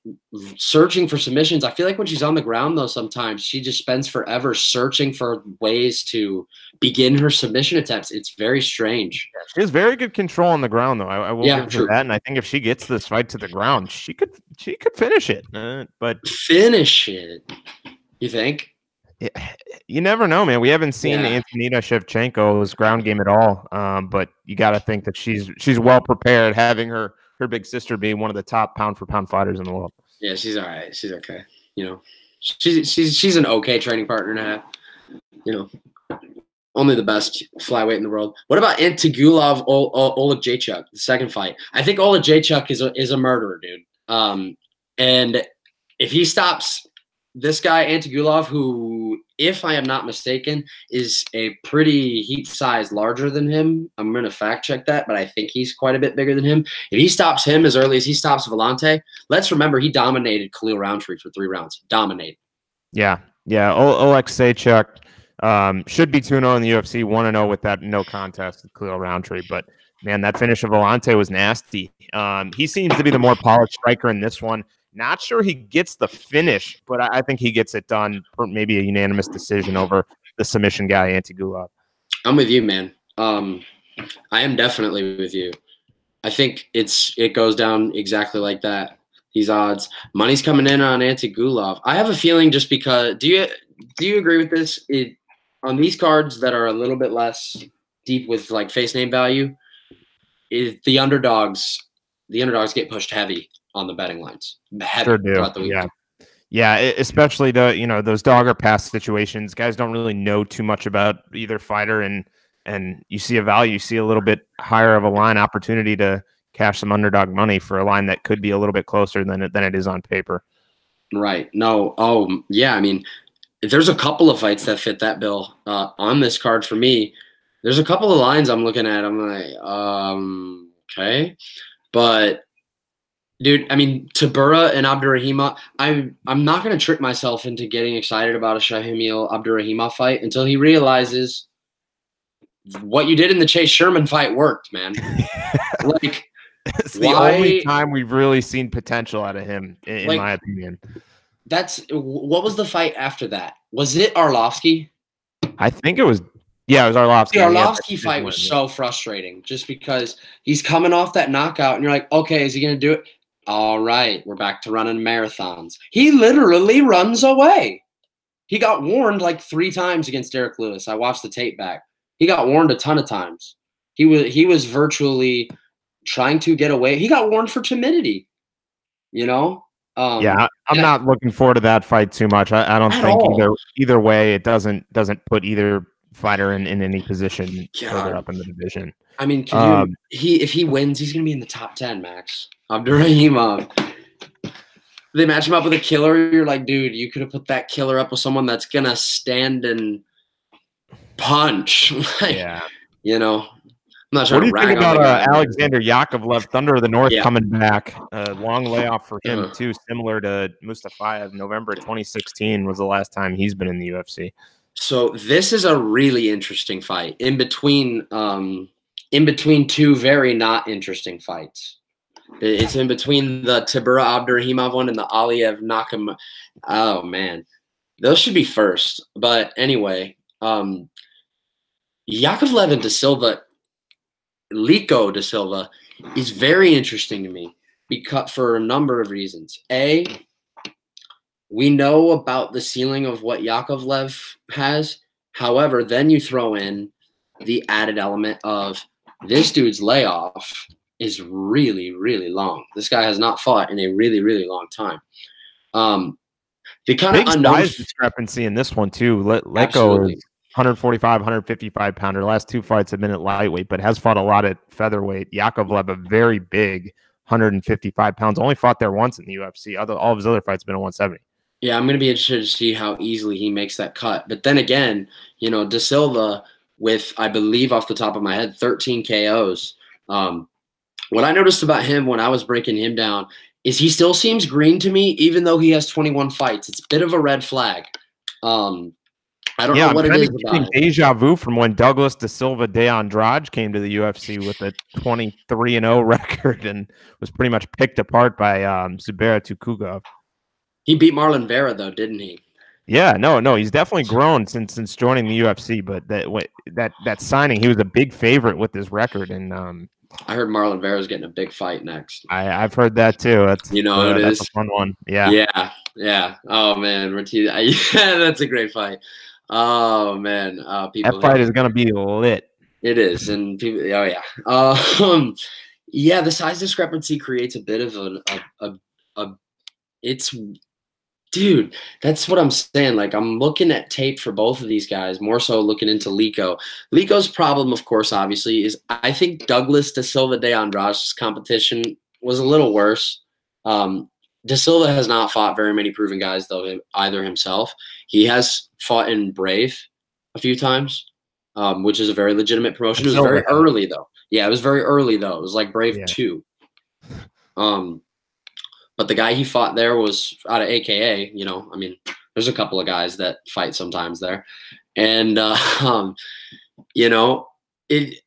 searching for submissions. I feel like when she's on the ground, though, sometimes she just spends forever searching for ways to begin her submission attempts. It's very strange. She has very good control on the ground, though. I will give her that. And I think if she gets this fight to the ground, she could finish it. But finish it, you think? You never know, man. We haven't seen Antonina Shevchenko's ground game at all. But you got to think that she's well prepared, having her big sister being one of the top pound for pound fighters in the world. Yeah, she's all right. She's okay. She's an okay training partner to have. Only the best flyweight in the world. What about Antigulov Oleg Jacek, the second fight? I think Oleg Jacek is a murderer, dude. And if he stops this guy Antigulov, who, if I am not mistaken, is a pretty heap size larger than him. I'm going to fact check that, but I think he's quite a bit bigger than him. If he stops him as early as he stops Vellante, let's remember he dominated Khalil Roundtree for 3 rounds. Dominated. Yeah. Oleg Jacek should be 2-0 in the UFC, 1-0 with that no contest with Khalil Roundtree. But, man, that finish of Vellante was nasty. He seems to be the more polished striker in this one. Not sure he gets the finish, but I think he gets it done for maybe a unanimous decision over the submission guy, Antigulov. I'm with you, man. I am definitely with you. I think it goes down exactly like that. These odds. Money's coming in on Antigulov. I have a feeling just because – do you agree with this? On these cards that are a little bit less deep with like face name value, the underdogs get pushed heavy on the betting lines. Sure do. Throughout the weekend. Yeah, especially those dog or pass situations. Guys don't really know too much about either fighter, and you see a value, you see a little bit higher of a line opportunity to cash some underdog money for a line that could be a little bit closer than it is on paper. Right. No. Oh, yeah. I mean, there's a couple of fights that fit that bill on this card for me. There's a couple of lines I'm looking at. I'm like, okay, but. Dude, I mean, Tybura and Abdurakhimov, I'm not going to trick myself into getting excited about a Shamil Abdurakhimov fight until he realizes what you did in the Chase Sherman fight worked, man. Like, it's the only time we've really seen potential out of him, in my opinion. What was the fight after that? Was it Arlovsky? I think it was Yeah, it was Arlovsky. The Arlovsky fight was so frustrating just because he's coming off that knockout and you're like, okay, is he going to do it? All right, we're back to running marathons. He literally runs away. He got warned like 3 times against Derek Lewis. I watched the tape back. He got warned a ton of times. He was virtually trying to get away. He got warned for timidity, you know? Yeah, I'm not looking forward to that fight too much. I don't think either way it doesn't put either fighter in any position further up in the division. I mean, if he wins, he's gonna be in the top 10, Max. Abdurakhimov. They match him up with a killer. You're like, dude, you could have put that killer up with someone that's gonna stand and punch. Like, yeah, you know. I'm not sure. What do you think about Alexander Yakovlev, Thunder of the North, coming back? Long layoff for him too, similar to Mustafayev. November 2016 was the last time he's been in the UFC. So this is a really interesting fight in between 2 very not interesting fights. It's in between the Tibura Abdurakhimov one and the Aliyev Nakam. Oh man, those should be first. But anyway, Yakovlev and Da Silva, Lico Da Silva, is very interesting to me because for a number of reasons. A, we know about the ceiling of what Yakovlev has. However, then you throw in the added element of this dude's layoff is really, really long. This guy has not fought in a really, really long time. The kind of unknown size discrepancy in this one too. Lico is 145, 155 pounder. Last 2 fights have been at lightweight, but has fought a lot at featherweight. Yakovlev, a very big 155 pounds, only fought there once in the UFC. All of his other fights have been at 170. Yeah, I'm going to be interested to see how easily he makes that cut. But then again, you know, Da Silva with, I believe off the top of my head, 13 KOs. What I noticed about him when I was breaking him down is he still seems green to me, even though he has 21 fights. It's a bit of a red flag. I don't know what it is about it. Deja vu from when Douglas Da Silva de Andrade came to the UFC with a 23-0 record and was pretty much picked apart by Zubair Tukhugov. He beat Marlon Vera, though, didn't he? Yeah, no, he's definitely grown since joining the UFC. But that signing, he was a big favorite with his record, and I heard Marlon Vera's getting a big fight next. I've heard that too. That's that's a fun one. Yeah. Oh man, yeah, that's a great fight. Oh man, that fight is gonna be lit. It is, and people. Oh yeah. Yeah, the size discrepancy creates a bit of it's. Dude, that's what I'm saying. Like, I'm looking at tape for both of these guys, more so looking into Lico. Lico's problem, of course, obviously, is I think Douglas Da Silva de Andrade's competition was a little worse. Da Silva has not fought very many proven guys, though, either himself. He has fought in Brave a few times, which is a very legitimate promotion. It was very early, though. Yeah, it was very early, though. It was like Brave 2. But the guy he fought there was out of AKA, you know, I mean, there's a couple of guys that fight sometimes there. And, you know, it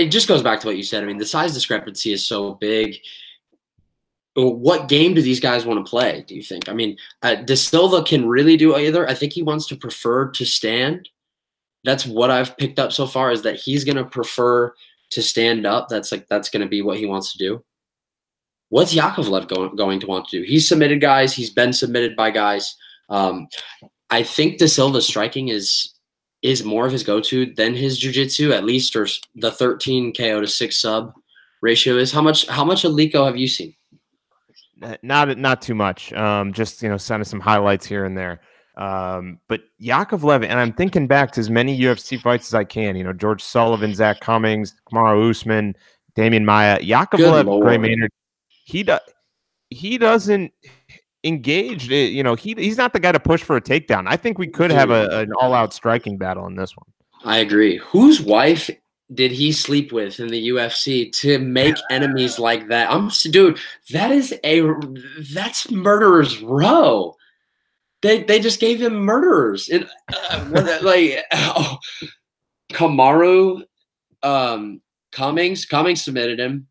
just goes back to what you said. I mean, the size discrepancy is so big. What game do these guys want to play, do you think? I mean, Da Silva can really do either. I think he wants to prefer to stand. That's what I've picked up so far, is that he's going to prefer to stand up. That's going to be what he wants to do. What's Yakovlev going to want to do? He's submitted guys. He's been submitted by guys. I think Da Silva's striking is more of his go-to than his jiu-jitsu, at least, or the 13 KO to 6 sub ratio is. How much of Lico have you seen? Not too much. Just, you know, some highlights here and there. But Yakovlev, and I'm thinking back to as many UFC fights as I can. You know, George Sullivan, Zach Cummings, Kamaru Usman, Damian Maia, Yakovlev, Gray Maynard. He doesn't engage. You know, he's not the guy to push for a takedown. I think we could have an all-out striking battle in this one. I agree. Whose wife did he sleep with in the UFC to make enemies like that? Dude, that's murderer's row. They just gave him murderers. Kamaru, Cummings submitted him.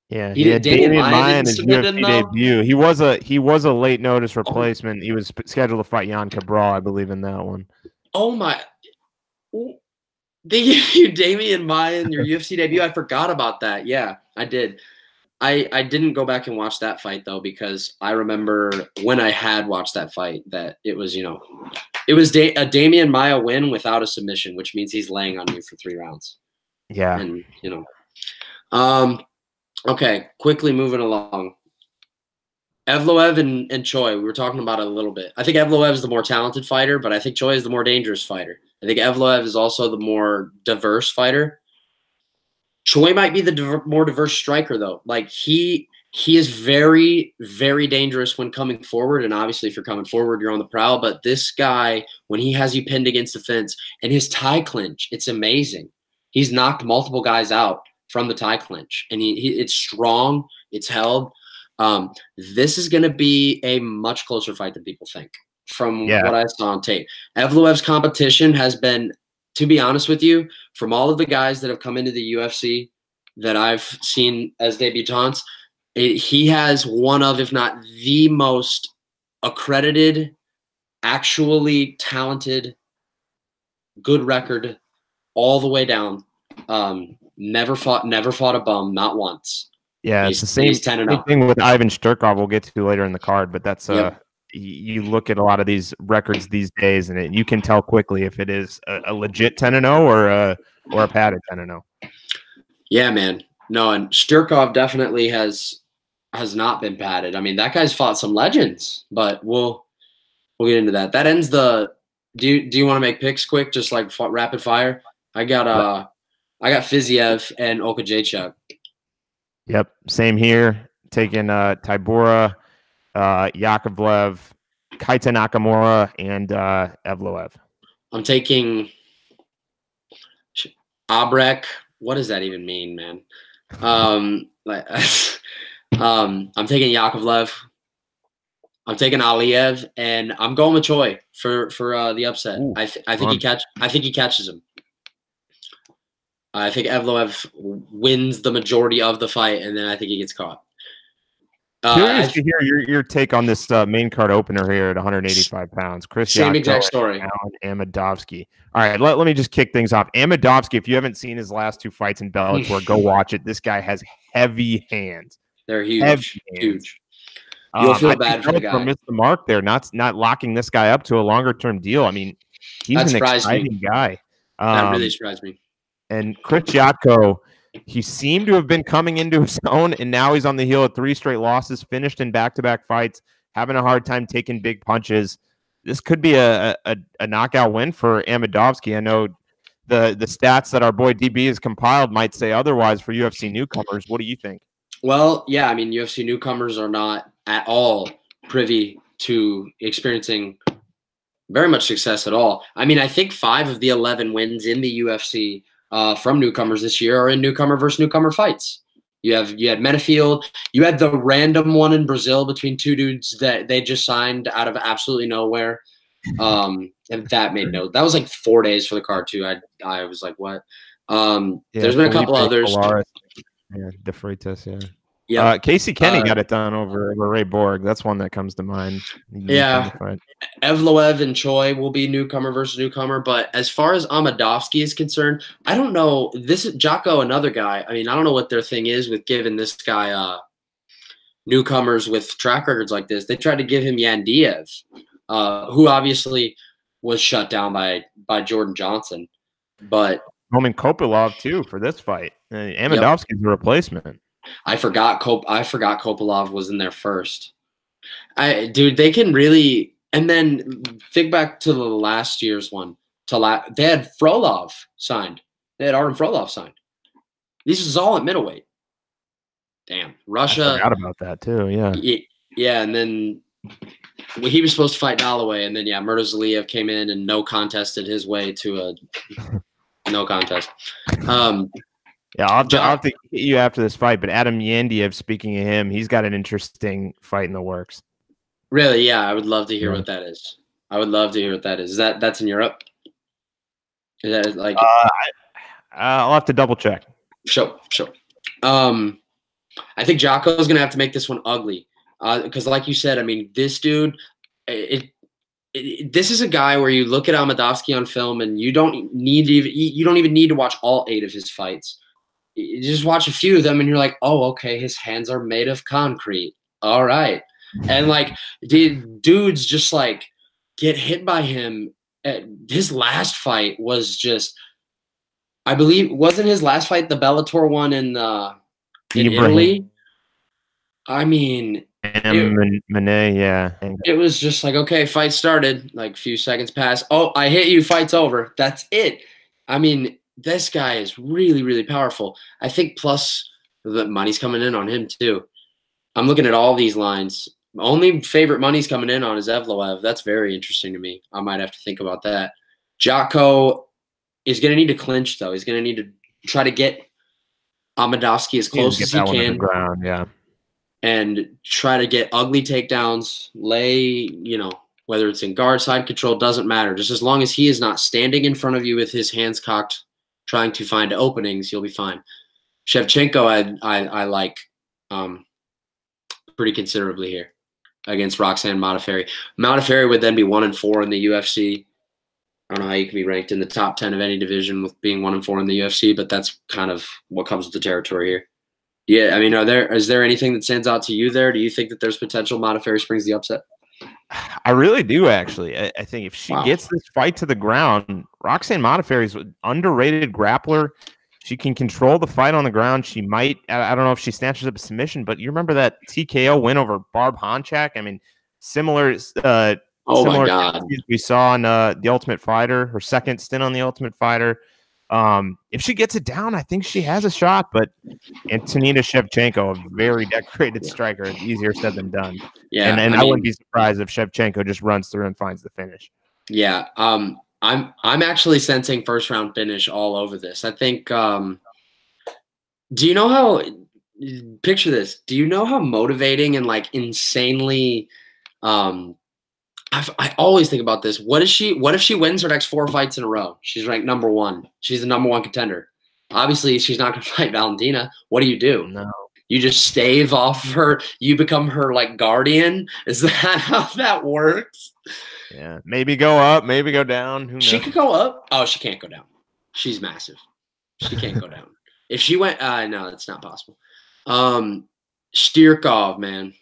Yeah, he did. Damian Maia in his UFC debut. He was a late notice replacement. He was scheduled to fight Jan Cabral, I believe, in that one. Oh my! They gave you Damian Maia in your UFC debut. I forgot about that. Yeah, I did. I didn't go back and watch that fight though, because I remember when I had watched that fight that it was, it was a Damian Maia win without a submission, which means he's laying on you for 3 rounds. Yeah. And, okay, quickly moving along. Evloev and Choi, we were talking about it a little bit. I think Evloev is the more talented fighter, but I think Choi is the more dangerous fighter. I think Evloev is also the more diverse fighter. Choi might be the more diverse striker, though. Like, he is very, very dangerous when coming forward, and obviously if you're coming forward, you're on the prowl. But this guy, when he has you pinned against the fence, and his tie clinch, it's amazing. He's knocked multiple guys out from the tie clinch, and it's strong, it's held. This is going to be a much closer fight than people think from what I saw on tape. Evloev's competition has been, to be honest with you, from all of the guys that have come into the UFC that I've seen as debutants, he has one of, if not the most accredited, actually talented, good record all the way down. Never fought a bum, not once. Yeah, it's the same thing with Ivan Shturkov we'll get to later in the card, but that's you look at a lot of these records these days, and you can tell quickly if it is a legit 10-0 or a padded 10-0. Yeah, man. No, and Shturkov definitely has not been padded. I mean, that guy's fought some legends, but we'll get into that. That ends the. Do you want to make picks quick, just like rapid fire? I got Fiziev and Okajaychuk. Yep, same here. Taking Tybura, Yakovlev, Kaita Nakamura, and Evloev. I'm taking Abrek. What does that even mean, man? I'm taking Yakovlev. I'm taking Aliev, and I'm going with Choi for the upset. Ooh, I think he catches him. I think Evloev wins the majority of the fight, and then I think he gets caught. Curious to hear your take on this main card opener here at 185 pounds. Chris same exact story. Amedovski. All right, let me just kick things off. Amedovski, if you haven't seen his last 2 fights in Bellator, go watch it. This guy has heavy hands. They're huge. Huge. You'll feel bad for the guy. Missed the mark there, not locking this guy up to a longer-term deal. I mean, he's an exciting guy. That really surprised me. And Chris Yatko, he seemed to have been coming into his own, and now he's on the heel of 3 straight losses, finished in back-to-back fights, having a hard time taking big punches. This could be a knockout win for Amedovski. I know the stats that our boy DB has compiled might say otherwise for UFC newcomers. What do you think? Well, yeah, I mean, UFC newcomers are not at all privy to experiencing very much success at all. I mean, I think 5 of the 11 wins in the UFC from newcomers this year are in newcomer versus newcomer fights. You had Menafield. You had the random one in Brazil between 2 dudes that they just signed out of absolutely nowhere. And that made no. That was like 4 days for the card too. I was like, what? There's been a couple others. Yeah, De Freitas, yeah. Yeah, Casey Kenny got it done over Ray Borg. That's one that comes to mind. Yeah, Evloev and Choi will be newcomer versus newcomer. But as far as Amedovski is concerned, I don't know. This is Jocko, another guy. I mean, I don't know what their thing is with giving this guy newcomers with track records like this. They tried to give him Yandiev, who obviously was shut down by Jordan Johnson. But Roman Kopylov too for this fight. Amedovski's the replacement. I forgot Kopylov was in there first. Dude, they can really. And then think back to the last year's one. They had Frolov signed. They had Artem Frolov signed. This is all at middleweight. Damn, Russia. I forgot about that too. Yeah. Yeah, and then he was supposed to fight Dalloway, and then Murtazaliev came in and no contested his way to a no contest. Yeah, I'll have to get you after this fight, but Adam Yandiev, speaking of him, he's got an interesting fight in the works. Really? Yeah, I would love to hear what that is. I would love to hear what that is. That's in Europe? Is that like I'll have to double check. Sure. I think Jocko's gonna have to make this one ugly. Because like you said, I mean, this dude, this is a guy where you look at Amadovsky on film and you don't even need to watch all 8 of his fights. You just watch a few of them and you're like, oh, okay, his hands are made of concrete. All right. And like dudes just like get hit by him. His last fight was just, I believe, wasn't his last fight the Bellator one in Italy? I mean, it was just like, okay, fight started, like a few seconds passed. Oh, I hit you, fight's over. That's it. I mean, this guy is really, really powerful. I think plus the money's coming in on him too. I'm looking at all these lines. Only favorite money's coming in on is Evloev. That's very interesting to me. I might have to think about that. Jocko is going to need to clinch, though. He's going to need to try to get Amadovsky as close as he can. Ground, yeah. And try to get ugly takedowns, lay, whether it's in guard, side control, doesn't matter. Just as long as he is not standing in front of you with his hands cocked, trying to find openings, you'll be fine. Shevchenko, I like pretty considerably here against Roxanne Modafferi. Modafferi would then be 1-4 in the UFC. I don't know how you can be ranked in the top 10 of any division with being 1-4 in the UFC, but that's kind of what comes with the territory here. Yeah, I mean, is there anything that stands out to you there? Do you think that there's potential Modafferi springs the upset? I really do, actually. I think if she gets this fight to the ground, Roxanne Modafferi is an underrated grappler. She can control the fight on the ground. She might, I don't know if she snatches up a submission, but you remember that TKO win over Barb Honchak? I mean, similar my God, we saw on The Ultimate Fighter, her second stint on The Ultimate Fighter. If she gets it down, I think she has a shot, but Antonina Shevchenko, a very decorated striker, easier said than done. Yeah. And I wouldn't be surprised if Shevchenko just runs through and finds the finish. Yeah. I'm actually sensing first round finish all over this. I think, do you know how, picture this, do you know how motivating and like insanely, I always think about this. What if she wins her next 4 fights in a row? She's ranked number 1. She's the number 1 contender. Obviously, she's not going to fight Valentina. What do? No. You just stave off her. You become her like guardian. Is that how that works? Yeah. Maybe go up, maybe go down. Who knows? She could go up. Oh, she can't go down. She's massive. She can't go down. If she went, no, that's not possible. Styrkov, man.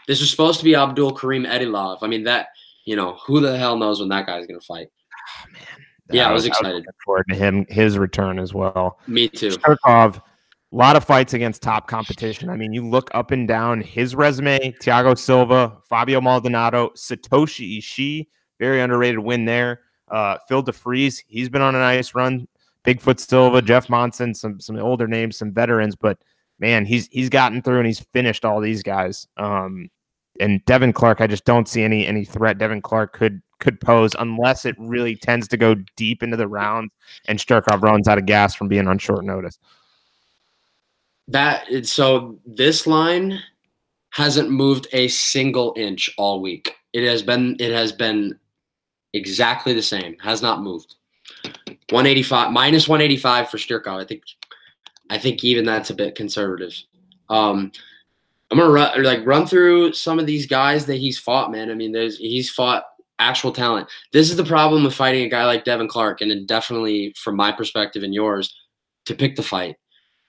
This was supposed to be Abdul Karim Edilov. I mean, that, who the hell knows when that guy's going to fight? Oh, man. Yeah, I was excited. I was looking forward to his return as well. Me too. Styrkov, a lot of fights against top competition. I mean, you look up and down his resume, Thiago Silva, Fabio Maldonado, Satoshi Ishii, very underrated win there. Phil DeFries, he's been on a nice run. Bigfoot Silva, Jeff Monson, some older names, some veterans, but man, he's gotten through and he's finished all these guys. And Devin Clark, I just don't see any threat Devin Clark could pose unless it really tends to go deep into the rounds and Styrkov runs out of gas from being on short notice. So this line hasn't moved a single inch all week. It has been exactly the same. Has not moved. 185 minus 185 for Styrkov. I think even that's a bit conservative. I'm gonna run through some of these guys that he's fought, man. I mean, he's fought actual talent. This is the problem with fighting a guy like Devin Clark, and definitely from my perspective and yours, to pick the fight.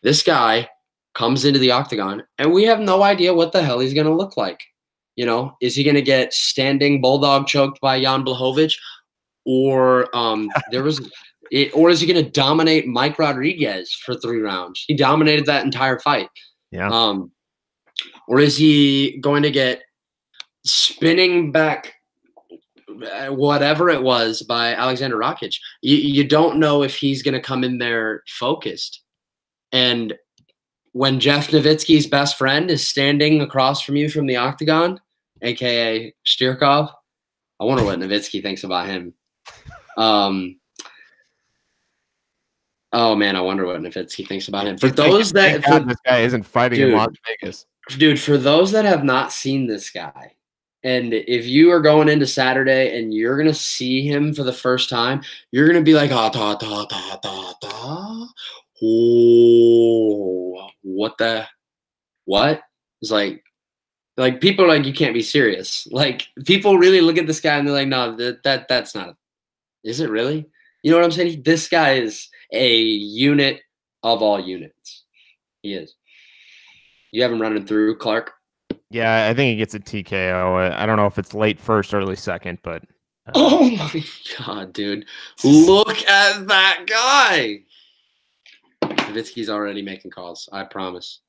This guy comes into the octagon, and we have no idea what the hell he's gonna look like. Is he gonna get standing bulldog choked by Jan Blachowicz, or or is he gonna dominate Mike Rodriguez for 3 rounds? He dominated that entire fight. Yeah. Or is he going to get spinning back whatever it was by Alexander Rakic? You don't know if he's going to come in there focused. And when Jeff Nowitzki's best friend is standing across from you from the octagon, a.k.a. Styrkov, I wonder what Nowitzki thinks about him. Oh, man, I wonder what Nowitzki thinks about him. For those that this guy isn't fighting in Las Vegas. Dude, for those that have not seen this guy, and if you are going into Saturday and you're going to see him for the first time, you're going to be like, oh, what? It's like, Like people are like, you can't be serious. Like people really look at this guy and they're like, no, that's not. Is it really? You know what I'm saying? This guy is a unit of all units. He is. You have him running through, Clark? Yeah, I think he gets a TKO. I don't know if it's late first, early second, but oh my god, dude! Look at that guy. Nowitzki's already making calls. I promise.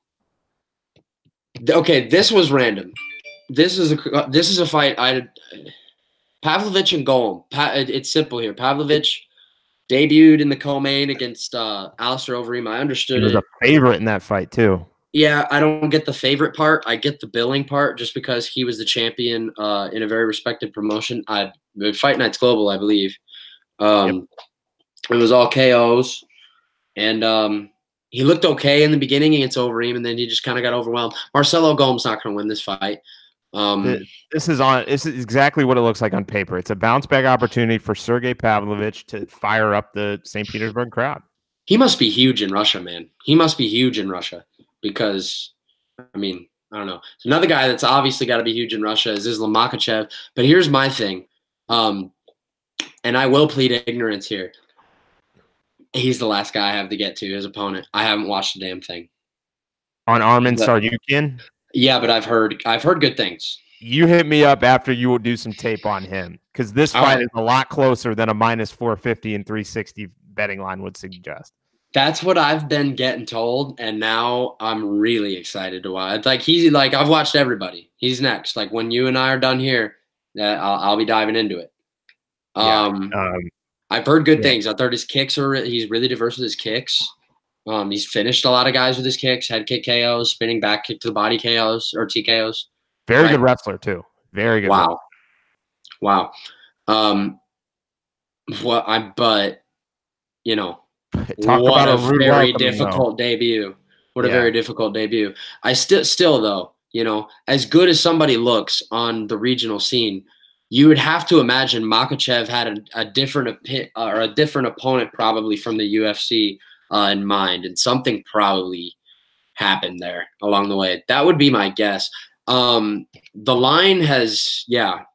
Okay, this was random. This is a fight. Pavlovich and Golem. It's simple here. Pavlovich debuted in the co-main against Alistair Overeem. I understood he was it. a favorite in that fight too. Yeah, I don't get the favorite part. I get the billing part just because he was the champion in a very respected promotion. Fight Nights Global, I believe. It was all KOs. And he looked okay in the beginning against Overeem, and then he just kind of got overwhelmed. Marcelo Gomes not going to win this fight. This is exactly what it looks like on paper. It's a bounce back opportunity for Sergey Pavlovich to fire up the St. Petersburg crowd. He must be huge in Russia, man. He must be huge in Russia because, I mean, I don't know. So another guy that's obviously got to be huge in Russia is Islam Makhachev. But here's my thing, and I will plead ignorance here. He's the last guy I have to get to, his opponent. I haven't watched a damn thing. On Arman Tsarukyan? Yeah, but I've heard good things. You hit me up after you will do some tape on him because this fight is a lot closer than a minus 450 and 360 betting line would suggest. That's what I've been getting told, and now I'm really excited to watch. Like I've watched everybody. He's next. Like when you and I are done here, I'll be diving into it. I've heard good things. I thought his kicks he's really diverse with his kicks. He's finished a lot of guys with his kicks, head kick KOs, spinning back kick to the body KOs or TKOs. Very good wrestler too. Very good. Wow. Wow. But you know, what a very difficult debut. What a very difficult debut. I still though, you know, as good as somebody looks on the regional scene, you would have to imagine Makhachev had a different opponent probably from the UFC in mind, and something probably happened there along the way. That would be my guess. The line has,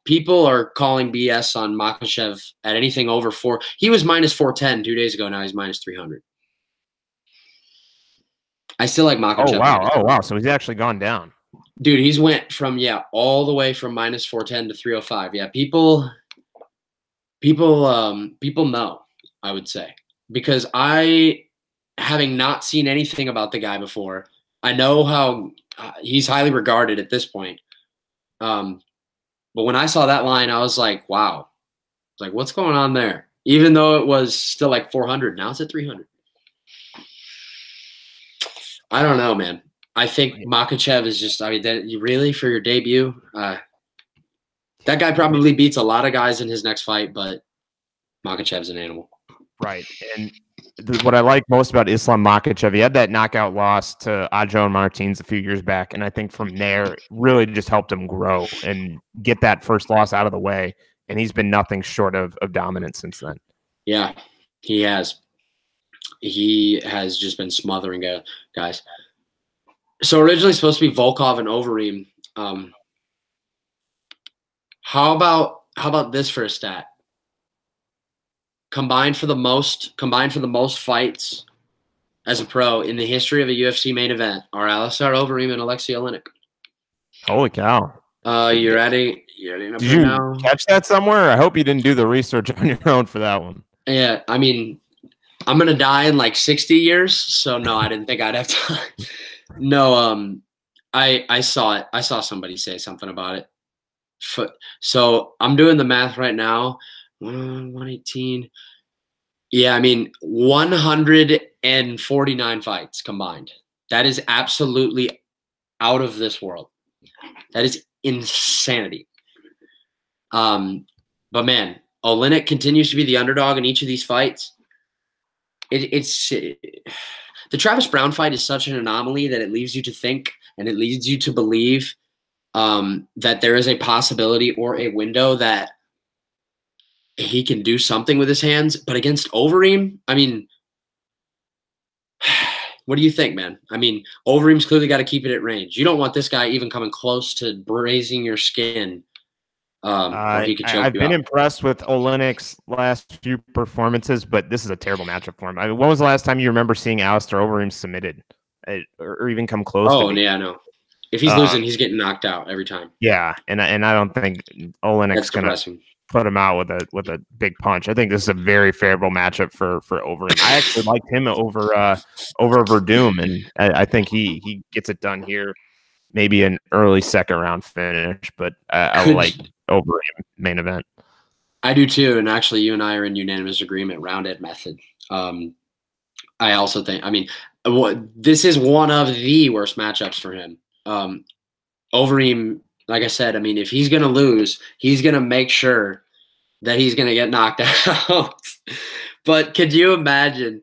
people are calling BS on Makhachev at anything over 4. He was minus 410 2 days ago. Now he's minus 300. I still like Makhachev. Oh, wow. So he's actually gone down. Dude, he's went from, all the way from minus 410 to 305. Yeah, people know, I would say, because having not seen anything about the guy before, I know how he's highly regarded at this point. But when I saw that line, I was like, wow. Like, what's going on there? Even though it was still like 400, now it's at 300. I don't know, man. I think Makhachev is just, really, for your debut, that guy probably beats a lot of guys in his next fight, but Makhachev's an animal. Right. And what I like most about Islam Makhachev, he had that knockout loss to Adjon Martins a few years back, and I think from there it really just helped him grow and get that first loss out of the way, and he's been nothing short of dominant since then. Yeah, he has. He has just been smothering guys. So originally supposed to be Volkov and Overeem. How about this for a stat? Combined for the most fights as a pro in the history of a UFC main event are Alistair Overeem and Alexei Oleinik. Holy cow! You're adding up. Did you now catch that somewhere? I hope you didn't do the research on your own for that one. Yeah, I mean, I'm gonna die in like 60 years, so no, I didn't think I'd have time. No, I saw it. I saw somebody say something about it. So I'm doing the math right now. 118. Yeah, I mean 149 fights combined. That is absolutely out of this world. That is insanity. But man, Oleinik continues to be the underdog in each of these fights. The Travis Browne fight is such an anomaly that it leaves you to think and it leads you to believe that there is a possibility or a window that he can do something with his hands. But against Overeem, I mean, What do you think, man? I mean, Overeem's clearly got to keep it at range. You don't want this guy even coming close to grazing your skin, or he could choke I've you been out. impressed with Olynyk's last few performances, but this is a terrible matchup for him. I mean, when was the last time you remember seeing Alistair Overeem submitted, or even come close? Oh, to yeah, no. If he's losing, he's getting knocked out every time. Yeah, and I don't think Olynyk's That's going to depressing. put him out with a big punch. I think this is a very favorable matchup for Overeem. I actually liked him over Verdum, and I think he gets it done here. Maybe an early second round finish, but I like Overeem main event. I do too, and actually, you and I are in unanimous agreement. Roundhead method. I also think. I mean, this is one of the worst matchups for him. Overeem, like I said, I mean, if he's going to lose, he's going to make sure that he's going to get knocked out. But could you imagine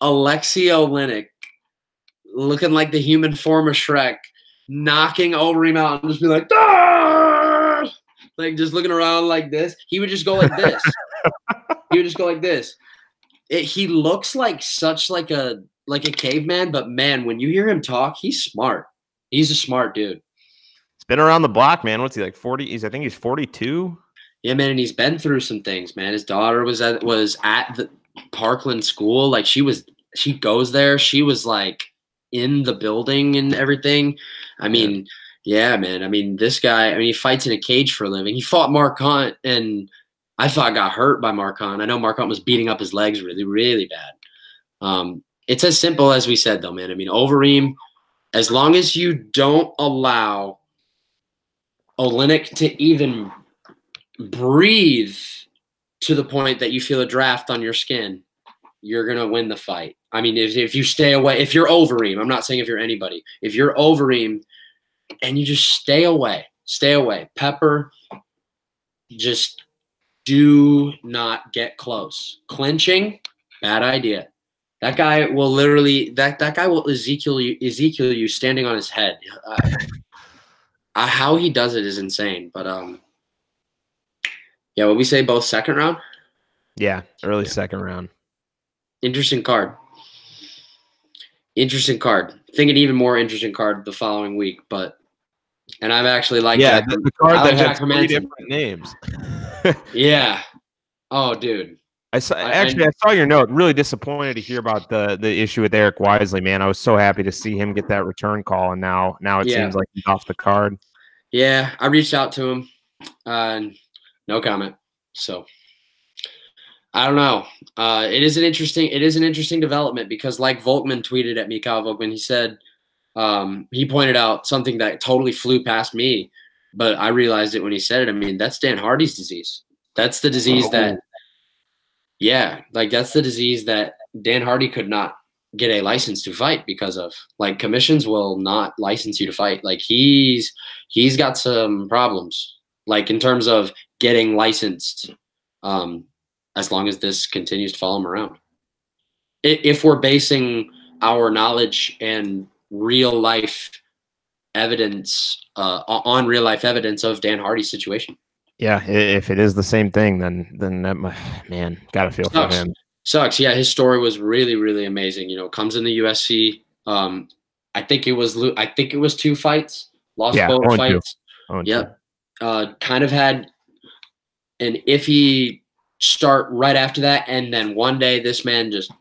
Alexei Oleinik looking like the human form of Shrek, knocking Overeem out and just be like, ah! Like just looking around like this? He would just go like this. He would just go like this. He looks like such like a caveman, but man, when you hear him talk, he's smart. He's a smart dude. He's been around the block, man. What's he like? 40? I think he's 42. Yeah, man, and he's been through some things, man. His daughter was at the Parkland school. Like she goes there. She was like in the building and everything. I mean, yeah, man. I mean, this guy, I mean, he fights in a cage for a living. He fought Mark Hunt, and I thought got hurt by Mark Hunt. I know Mark Hunt was beating up his legs really, really bad. It's as simple as we said, though, man. I mean, Overeem, as long as you don't allow Oleinik to even breathe to the point that you feel a draft on your skin, you're going to win the fight. I mean, if you stay away, if you're Overeem, I'm not saying if you're anybody. If you're Overeem and you just stay away. Pepper, just do not get close. Clinching, bad idea. That guy will literally that guy will Ezekiel you standing on his head. How he does it is insane. But yeah, what we say, both second round? Yeah, early second round. Interesting card. Think an even more interesting card the following week, and I've actually liked the card that has 3 different names. Yeah. Oh, dude. I saw your note. Really disappointed to hear about the issue with Eric Wisely, man. I was so happy to see him get that return call, and now it seems like he's off the card. Yeah, I reached out to him. No comment. So I don't know. It is an interesting development because, like Volkman tweeted at me, Kyle Volkman, he said he pointed out something that totally flew past me, but I realized it when he said it. I mean, that's Dan Hardy's disease. That's the disease that's the disease that Dan Hardy could not get a license to fight because of. Like, commissions will not license you to fight. Like, he's got some problems, like in terms of getting licensed, as long as this continues to follow him around. If we're basing our knowledge and real life evidence on real life evidence of Dan Hardy's situation. Yeah, if it is the same thing, then that, man, gotta feel for him. Sucks. Yeah, his story was really, really amazing. You know, comes in the UFC. I think it was 2 fights. Lost both fights. Yep. Kind of had an iffy start right after that, and then one day this man just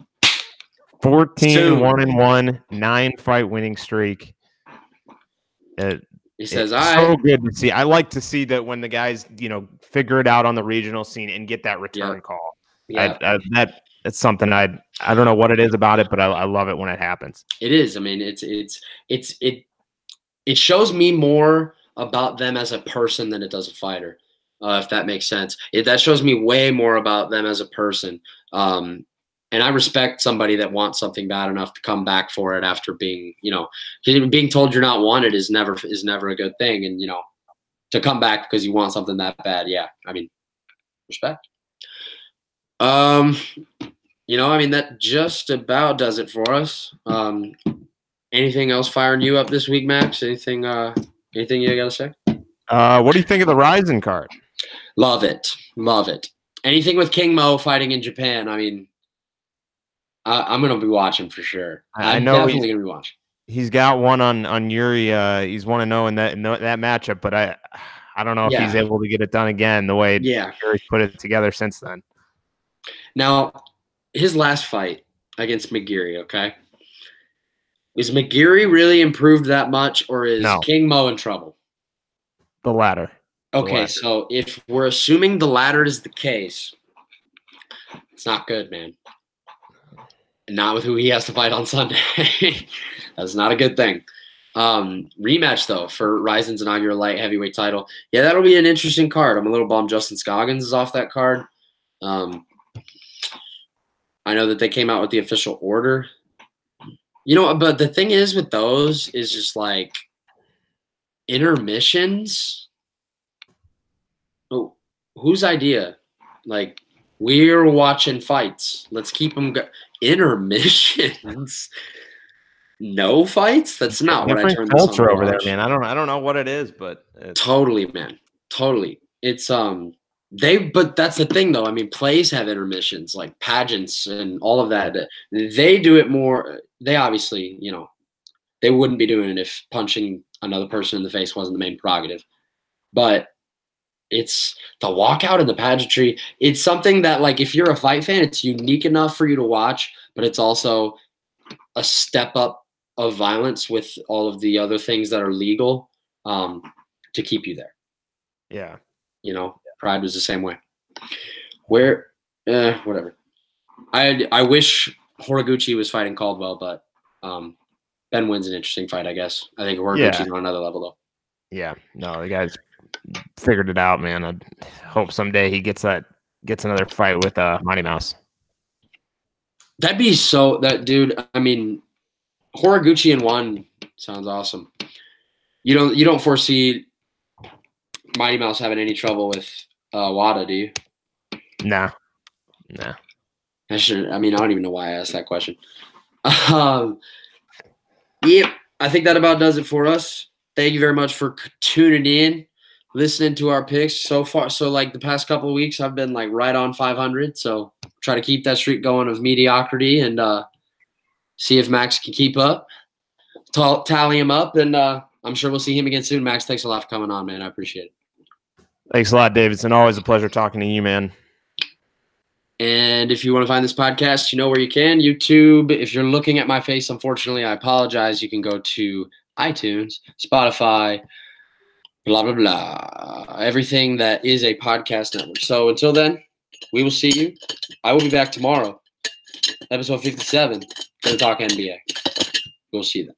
1-1, 9-fight winning streak. He says, "It's so good to see." I like to see that when the guys, figure it out on the regional scene and get that return call. Yeah, that's something I don't know what it is about it, but I love it when it happens. It is. I mean, it shows me more about them as a person than it does a fighter, if that makes sense. That shows me way more about them as a person. And I respect somebody that wants something bad enough to come back for it after being, being told you're not wanted is never a good thing. And, to come back because you want something that bad. Yeah. I mean, respect. I mean, that just about does it for us. Anything else firing you up this week, Max? Anything you got to say? What do you think of the Ryzen card? Love it. Anything with King Mo fighting in Japan. I mean, I'm gonna be watching for sure. I I'm know definitely gonna be watching. he's got one on Yuri. He's 1-0 in that matchup, but I don't know if he's able to get it done again the way Yuri's put it together since then. Now, his last fight against McGeary, okay? Is McGeary really improved that much, or is King Mo in trouble? The latter. Okay, so if we're assuming the latter is the case, it's not good, man. Not with who he has to fight on Sunday. That's not a good thing. Rematch, though, for Risen's inaugural light heavyweight title. Yeah, that'll be an interesting card. I'm a little bummed Justin Scoggins is off that card. I know that they came out with the official order. You know, but the thing is with those is just like intermissions. Oh, whose idea? Like, we're watching fights. Let's keep them intermissions. No fights? That's not what I turned this on culture over there, man. I don't know what it is, but totally, man. Totally. It's but that's the thing though. I mean, plays have intermissions, like pageants and all of that. They do it more. They obviously, you know, they wouldn't be doing it if punching another person in the face wasn't the main prerogative. But it's the walkout and the pageantry. It's something that, like, if you're a fight fan, it's unique enough for you to watch, but it's also a step up of violence with all of the other things that are legal to keep you there. Yeah. You know, Pride was the same way. Whatever. I wish Horiguchi was fighting Caldwell, but Ben Wynn's an interesting fight, I guess. I think Horiguchi's on another level, though. Yeah. No, the guy's figured it out, man. I hope someday he gets another fight with Mighty Mouse. That'd be dude. I mean, Horiguchi in one sounds awesome. You don't foresee Mighty Mouse having any trouble with WADA, do you? Nah. I don't even know why I asked that question. I think that about does it for us. Thank you very much for tuning in, listening to our picks so far. So, like, the past couple of weeks, I've been like right on 500. So try to keep that streak going of mediocrity and see if Max can keep up, tally him up, and I'm sure we'll see him again soon. Max, thanks a lot for coming on, man. I appreciate it. Thanks a lot, Davidson. Always a pleasure talking to you, man. And if you want to find this podcast, you know where you can. YouTube. If you're looking at my face, unfortunately, I apologize. You can go to iTunes, Spotify, blah, blah, blah. Everything that is a podcast network. So until then, we will see you. I will be back tomorrow. Episode 57. Going to talk NBA. We'll see you then.